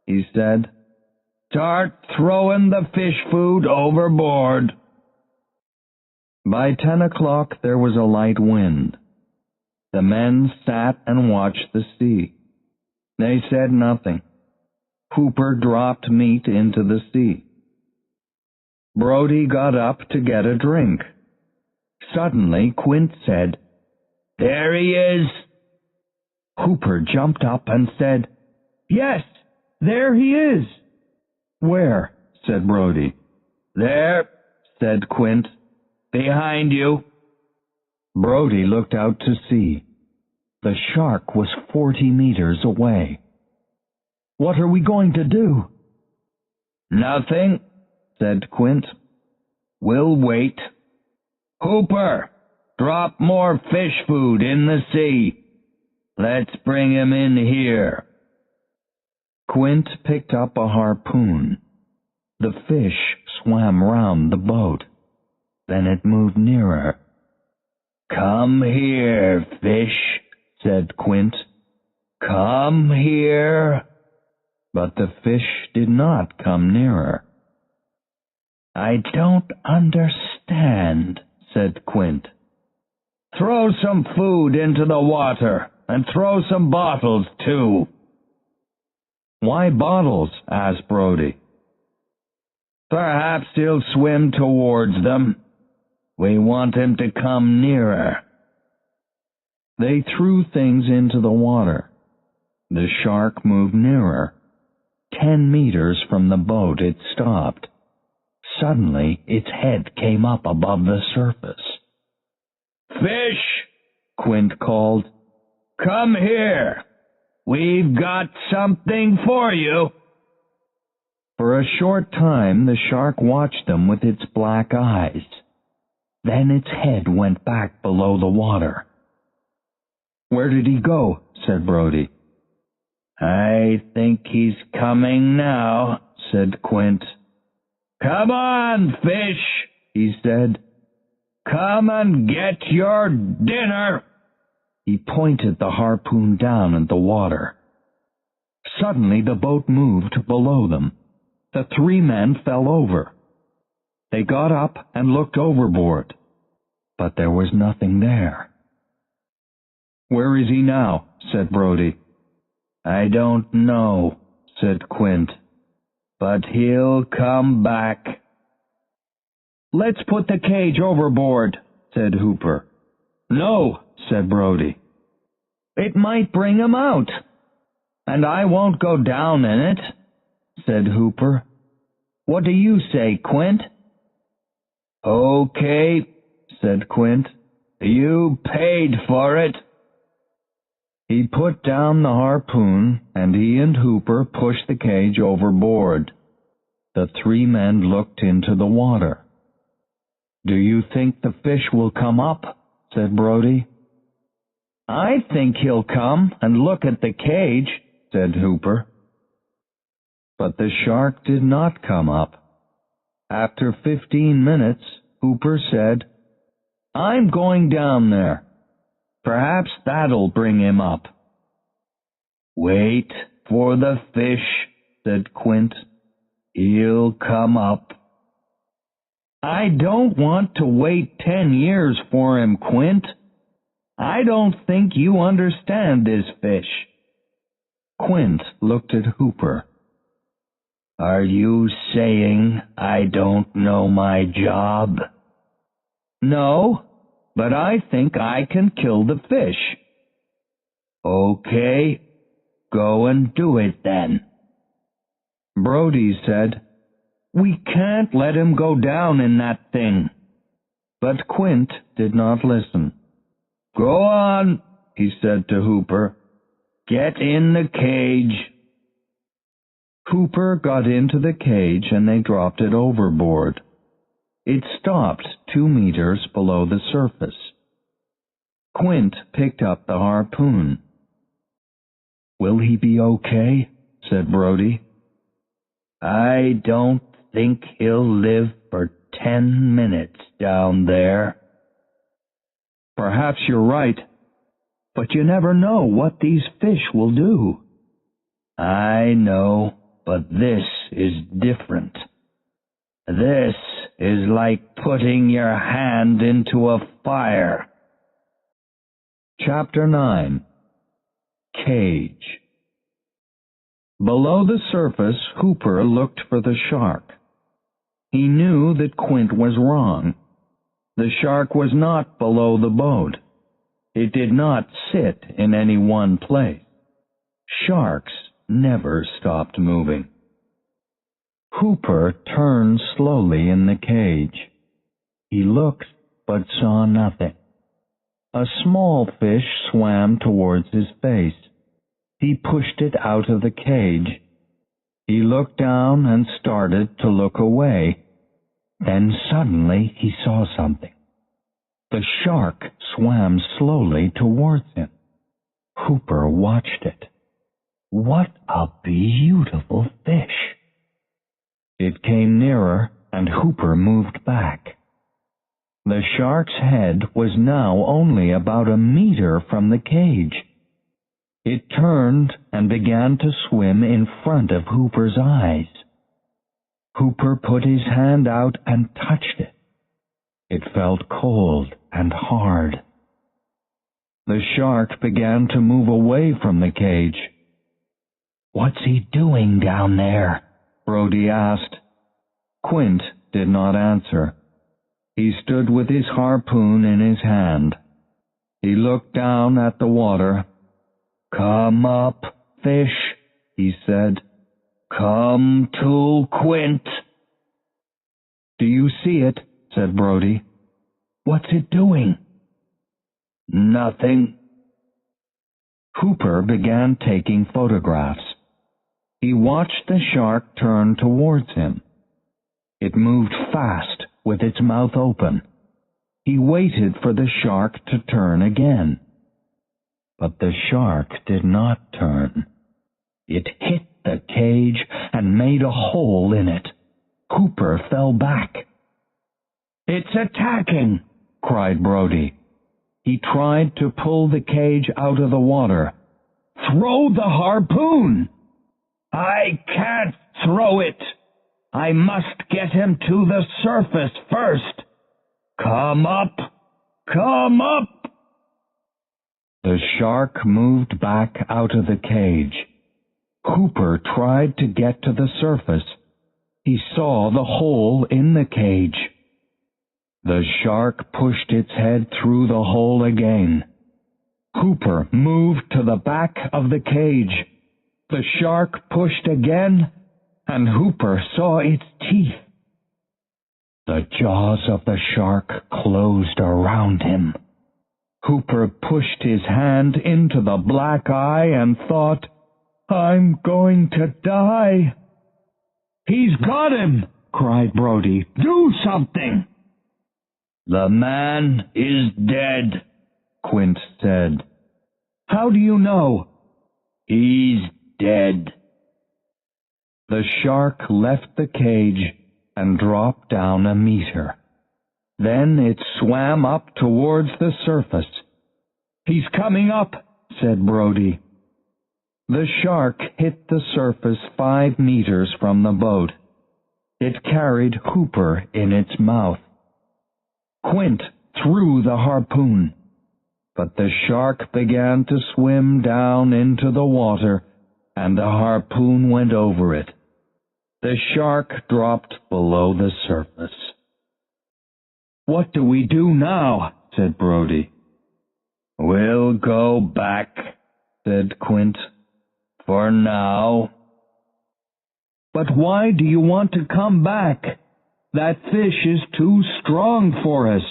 S1: he said. "Start throwing the fish food overboard." By 10 o'clock there was a light wind. The men sat and watched the sea. They said nothing. Hooper dropped meat into the sea. Brody got up to get a drink. Suddenly Quint said, "There he is." Hooper jumped up and said, "Yes, there he is." "Where?" said Brody. "There," said Quint. "Behind you." Brody looked out to sea. The shark was 40 meters away. "What are we going to do?" "Nothing," said Quint. "We'll wait. Hooper, drop more fish food in the sea. Let's bring him in here." Quint picked up a harpoon. The fish swam round the boat. Then it moved nearer. "Come here, fish," said Quint. "Come here." But the fish did not come nearer. "I don't understand," said Quint. "Throw some food into the water, and throw some bottles, too." "Why bottles?" asked Brody. "Perhaps he'll swim towards them. We want him to come nearer." They threw things into the water. The shark moved nearer. 10 meters from the boat it stopped. Suddenly its head came up above the surface. "Fish," Quint called. "Come here. We've got something for you." For a short time the shark watched them with its black eyes. Then its head went back below the water. "Where did he go?" said Brody. "I think he's coming now," said Quint. "Come on, fish," he said. "Come and get your dinner." He pointed the harpoon down at the water. Suddenly the boat moved below them. The 3 men fell over. They got up and looked overboard, but there was nothing there. "Where is he now?" said Brody. "I don't know," said Quint, "but he'll come back." "Let's put the cage overboard," said Hooper. "No," said Brody. "It might bring him out." "And I won't go down in it," said Hooper. "What do you say, Quint?" "Okay," said Quint. "You paid for it." He put down the harpoon, and he and Hooper pushed the cage overboard. The 3 men looked into the water. "Do you think the fish will come up?" said Brody. "I think he'll come and look at the cage," said Hooper. But the shark did not come up. After 15 minutes, Hooper said, "I'm going down there. Perhaps that'll bring him up." "Wait for the fish," said Quint. "He'll come up." "I don't want to wait 10 years for him, Quint. I don't think you understand this fish." Quint looked at Hooper. "Are you saying I don't know my job?" "No, but I think I can kill the fish." "Okay, go and do it then." Brody said, "We can't let him go down in that thing." But Quint did not listen. "Go on," he said to Hooper. "Get in the cage." Hooper got into the cage and they dropped it overboard. It stopped 2 meters below the surface. Quint picked up the harpoon. "Will he be okay?" said Brody. "I don't think he'll live for 10 minutes down there." "Perhaps you're right, but you never know what these fish will do." "I know, but this is different. This is like putting your hand into a fire." Chapter 9. Cage. Below the surface, Hooper looked for the shark. He knew that Quint was wrong. The shark was not below the boat. It did not sit in any one place. Sharks never stopped moving. Hooper turned slowly in the cage. He looked but saw nothing. A small fish swam towards his face. He pushed it out of the cage. He looked down and started to look away. Then suddenly he saw something. The shark swam slowly towards him. Hooper watched it. What a beautiful fish! It came nearer, and Hooper moved back. The shark's head was now only about a meter from the cage. It turned and began to swim in front of Hooper's eyes. Hooper put his hand out and touched it. It felt cold and hard. The shark began to move away from the cage. "What's he doing down there?" Brody asked. Quint did not answer. He stood with his harpoon in his hand. He looked down at the water. "Come up, fish," he said. "Come to Quint." "Do you see it?" said Brody. "What's it doing?" "Nothing." Hooper began taking photographs. He watched the shark turn towards him. It moved fast with its mouth open. He waited for the shark to turn again. But the shark did not turn. It hit the cage and made a hole in it. Hooper fell back. "It's attacking!" cried Brody. He tried to pull the cage out of the water. "Throw the harpoon!" "I can't throw it. I must get him to the surface first. Come up! Come up!" The shark moved back out of the cage. Hooper tried to get to the surface. He saw the hole in the cage. The shark pushed its head through the hole again. Hooper moved to the back of the cage. The shark pushed again, and Hooper saw its teeth. The jaws of the shark closed around him. Hooper pushed his hand into the black eye and thought, "I'm going to die." "He's got him!" cried Brody. "Do something!" "The man is dead," Quint said. "How do you know?" "He's dead." The shark left the cage and dropped down a meter. Then it swam up towards the surface. "He's coming up," said Brody. The shark hit the surface 5 meters from the boat. It carried Hooper in its mouth. Quint threw the harpoon, but the shark began to swim down into the water, and the harpoon went over it. The shark dropped below the surface. "What do we do now?" said Brody. "We'll go back," said Quint. "For now." "But why do you want to come back? That fish is too strong for us."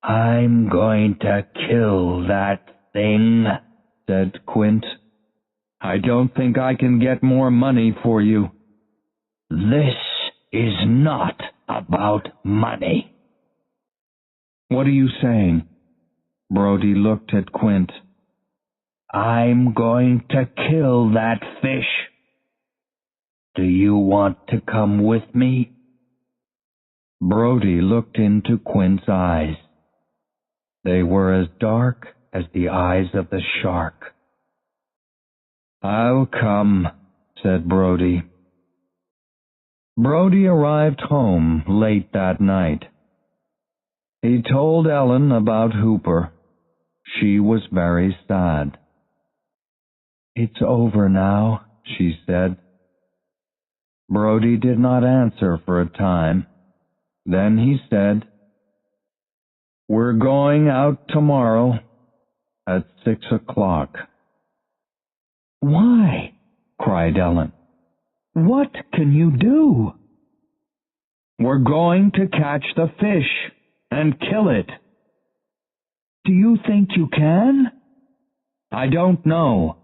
S1: "I'm going to kill that thing," said Quint. "I don't think I can get more money for you." "This is not about money." "What are you saying?" Brody looked at Quint. "I'm going to kill that fish. Do you want to come with me?" Brody looked into Quint's eyes. They were as dark as the eyes of the shark. "I'll come," said Brody. Brody arrived home late that night. He told Ellen about Hooper. She was very sad. "It's over now," she said. Brody did not answer for a time. Then he said, "We're going out tomorrow at 6 o'clock. "Why?" cried Ellen. "What can you do?" "We're going to catch the fish and kill it." Do you think you can? I don't know,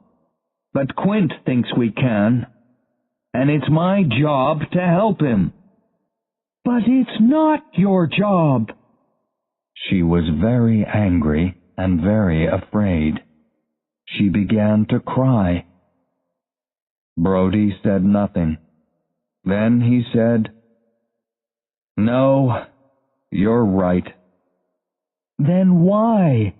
S1: but Quint thinks we can, and it's my job to help him. But it's not your job. She was very angry and very afraid. She began to cry. Brody said nothing. Then he said, "No, you're right." Then why?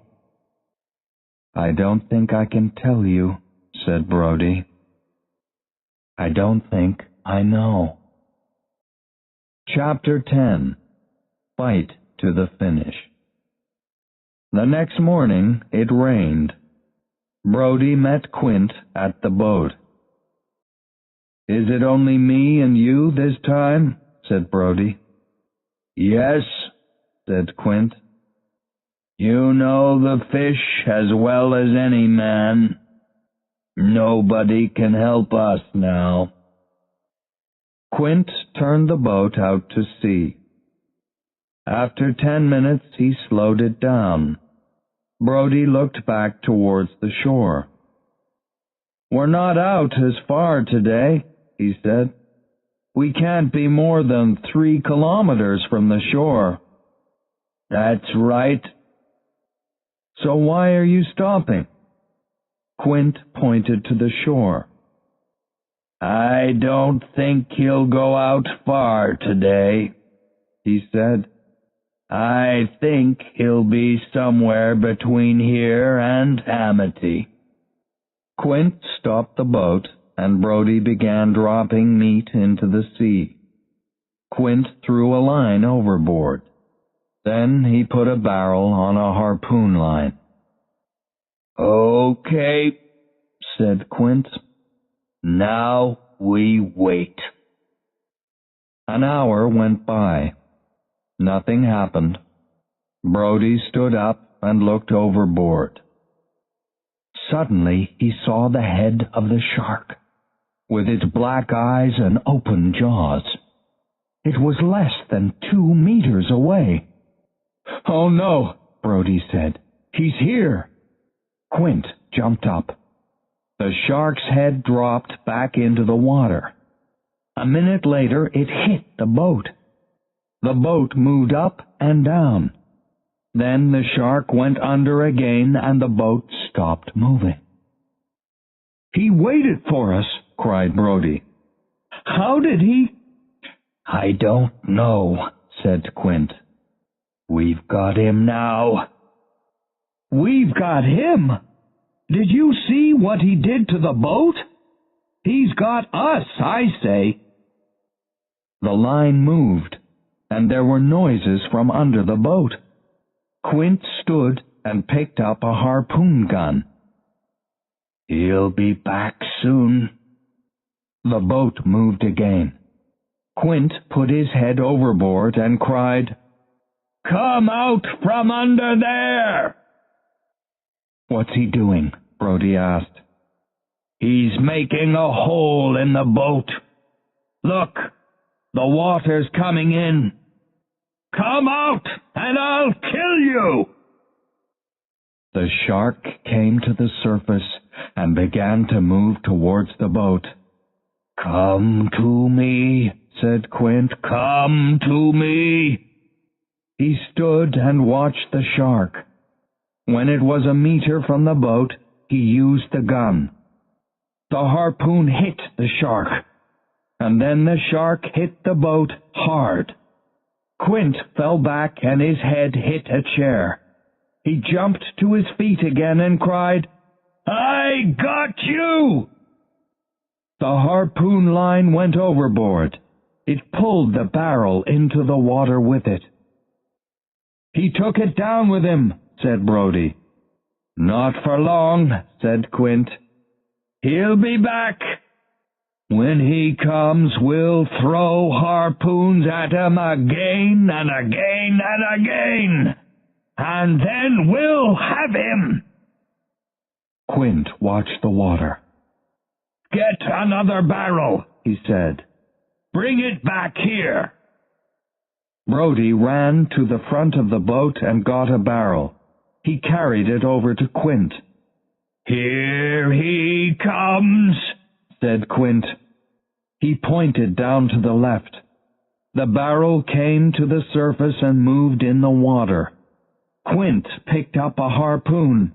S1: I don't think I can tell you, said Brody. I don't think I know. Chapter 10. Fight to the Finish. The next morning it rained. Brody met Quint at the boat. "Is it only me and you this time?" said Brody. "Yes," said Quint. "You know the fish as well as any man. Nobody can help us now." Quint turned the boat out to sea. After 10 minutes he slowed it down. Brody looked back towards the shore. "We're not out as far today," he said. "We can't be more than 3 kilometers from the shore." "That's right." "So why are you stopping?" Quint pointed to the shore. "I don't think he'll go out far today," he said. "I think he'll be somewhere between here and Amity." Quint stopped the boat, and Brody began dropping meat into the sea. Quint threw a line overboard. Then he put a barrel on a harpoon line. "Okay," said Quint. "Now we wait." An hour went by. Nothing happened. Brody stood up and looked overboard. Suddenly he saw the head of the shark, with its black eyes and open jaws. It was less than 2 meters away. "Oh no," Brody said. "He's here." Quint jumped up. The shark's head dropped back into the water. A minute later it hit the boat. The boat moved up and down. Then the shark went under again and the boat stopped moving. "He waited for us," cried Brody. "How did he—" "I don't know," said Quint. "We've got him now." "We've got him? Did you see what he did to the boat? He's got us, I say." The line moved, and there were noises from under the boat. Quint stood and picked up a harpoon gun. "He'll be back soon." The boat moved again. Quint put his head overboard and cried, "Come out from under there!" "What's he doing?" Brody asked. "He's making a hole in the boat. Look, the water's coming in. Come out, and I'll kill you!" The shark came to the surface and began to move towards the boat. "Come to me," said Quint. "Come to me." He stood and watched the shark. When it was a meter from the boat, he used the gun. The harpoon hit the shark, and then the shark hit the boat hard. Quint fell back and his head hit a chair. He jumped to his feet again and cried, "I got you!" The harpoon line went overboard. It pulled the barrel into the water with it. "He took it down with him," said Brody. "Not for long," said Quint. "He'll be back. When he comes, we'll throw harpoons at him again and again and again, and then we'll have him." Quint watched the water. "Get another barrel," he said. "Bring it back here." Brody ran to the front of the boat and got a barrel. He carried it over to Quint. "Here he comes," said Quint. He pointed down to the left. The barrel came to the surface and moved in the water. Quint picked up a harpoon.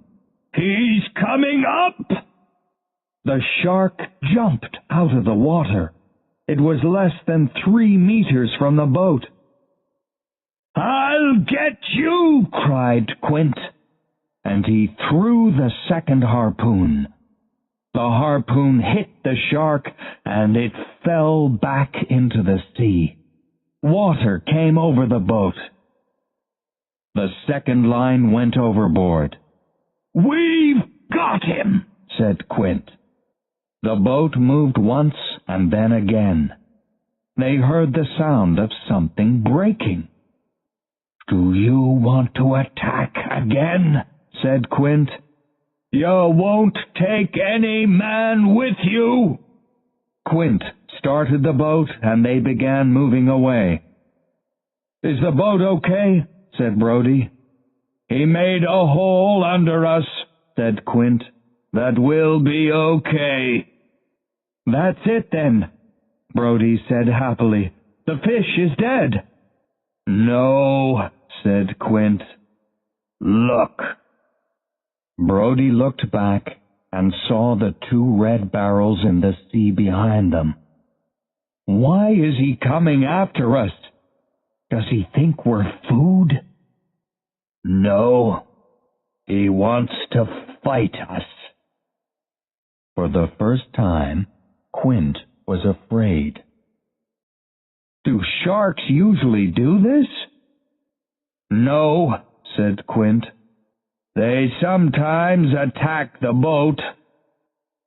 S1: "He's coming up!" The shark jumped out of the water. It was less than 3 meters from the boat. "I'll get you!" cried Quint, and he threw the second harpoon. The harpoon hit the shark, and it fell back into the sea. Water came over the boat. The second line went overboard. "We've got him," said Quint. The boat moved once and then again. They heard the sound of something breaking. "Do you want to attack again?" said Quint. "You won't take any man with you." Quint started the boat and they began moving away. "Is the boat okay?" said Brody. "He made a hole under us," said Quint. "That will be okay." "That's it then," Brody said happily. "The fish is dead." "No," said Quint. "Look." Brody looked back and saw the 2 red barrels in the sea behind them. "Why is he coming after us? Does he think we're food?" "No, he wants to fight us." For the first time, Quint was afraid. "Do sharks usually do this?" "No," said Quint. "They sometimes attack the boat,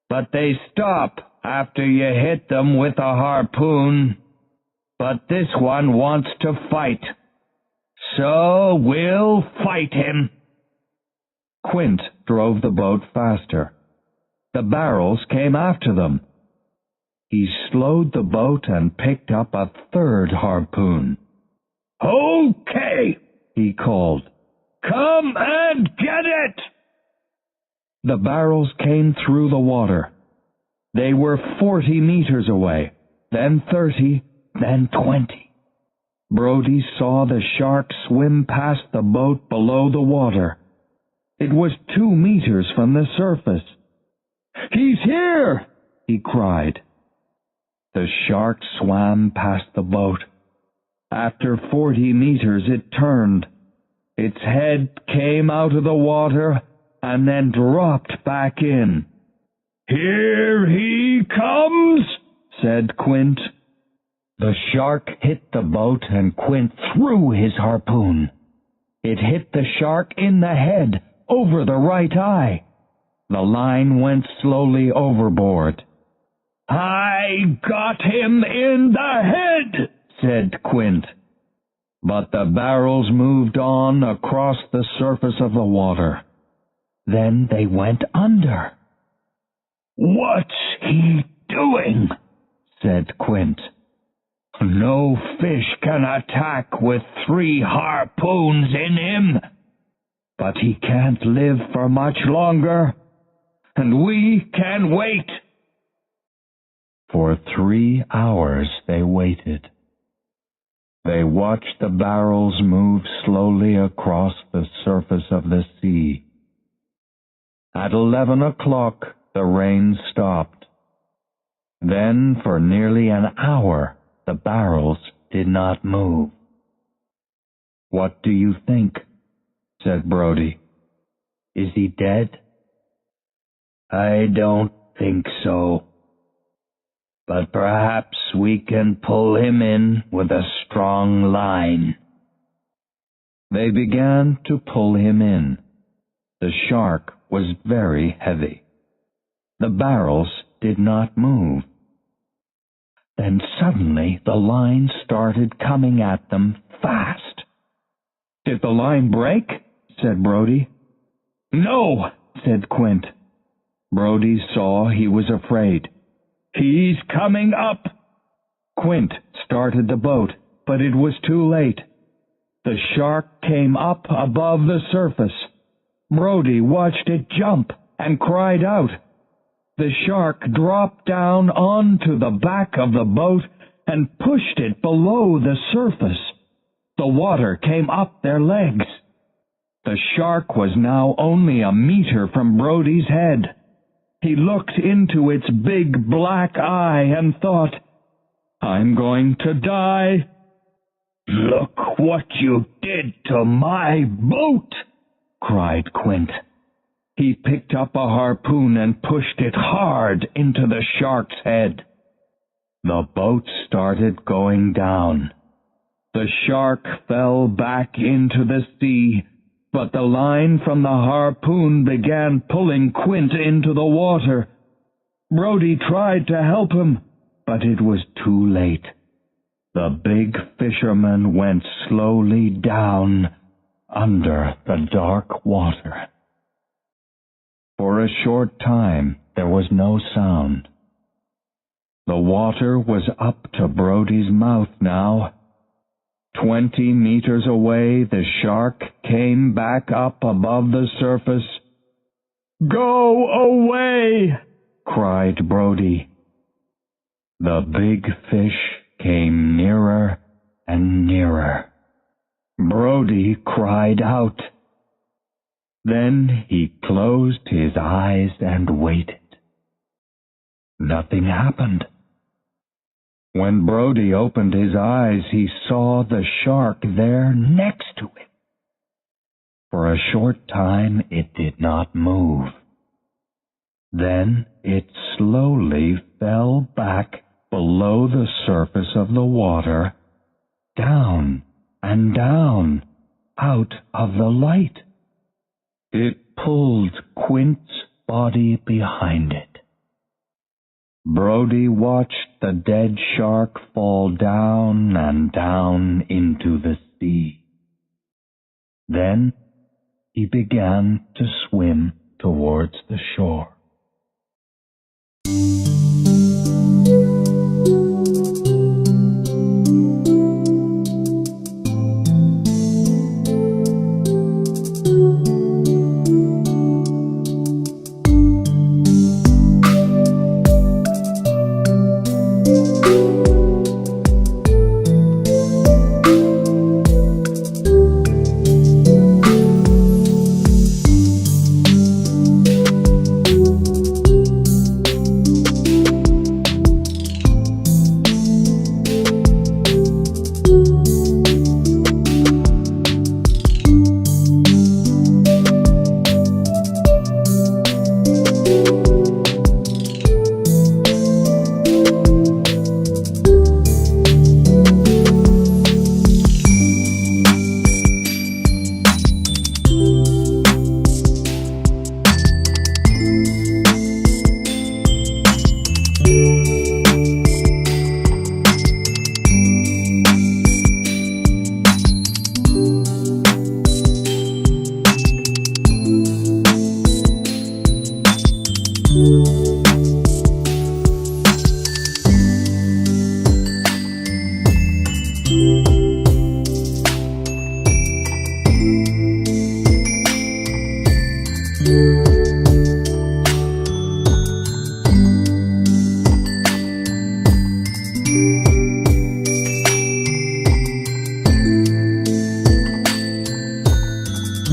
S1: but they stop after you hit them with a harpoon. But this one wants to fight, so we'll fight him." Quint drove the boat faster. The barrels came after them. He slowed the boat and picked up a 3rd harpoon. "Okay," he called. "Come and get it!" The barrels came through the water. They were 40 meters away, then 30, then 20. Brody saw the shark swim past the boat below the water. It was 2 meters from the surface. "He's here!" he cried. The shark swam past the boat. After 40 meters it turned. Its head came out of the water and then dropped back in. "Here he comes," said Quint. The shark hit the boat and Quint threw his harpoon. It hit the shark in the head, over the right eye. The line went slowly overboard. "I got him in the head," said Quint. But the barrels moved on across the surface of the water. Then they went under. "What's he doing?" said Quint. "No fish can attack with 3 harpoons in him. But he can't live for much longer, and we can wait." For 3 hours they waited. They watched the barrels move slowly across the surface of the sea. At 11 o'clock, the rain stopped. Then, for nearly an hour, the barrels did not move. "What do you think?" said Brody. "Is he dead?" "I don't think so. But perhaps we can pull him in with a strong line." They began to pull him in. The shark was very heavy. The barrels did not move. Then suddenly the line started coming at them fast. "Did the line break?" said Brody. "No," said Quint. Brody saw he was afraid. "He's coming up." Quint started the boat, but it was too late. The shark came up above the surface. Brody watched it jump and cried out. The shark dropped down onto the back of the boat and pushed it below the surface. The water came up their legs. The shark was now only a meter from Brody's head. He looked into its big black eye and thought, "I'm going to die." "Look what you did to my boat!" cried Quint. He picked up a harpoon and pushed it hard into the shark's head. The boat started going down. The shark fell back into the sea, but the line from the harpoon began pulling Quint into the water. Brody tried to help him, but it was too late. The big fisherman went slowly down under the dark water. For a short time there was no sound. The water was up to Brody's mouth now. 20 meters away, the shark came back up above the surface. "Go away!" cried Brody. The big fish came nearer and nearer. Brody cried out. Then he closed his eyes and waited. Nothing happened. When Brody opened his eyes, he saw the shark there next to him. For a short time it did not move. Then it slowly fell back below the surface of the water, down and down, out of the light. It pulled Quint's body behind it. Brody watched the dead shark fall down and down into the sea. Then he began to swim towards the shore.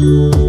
S2: you.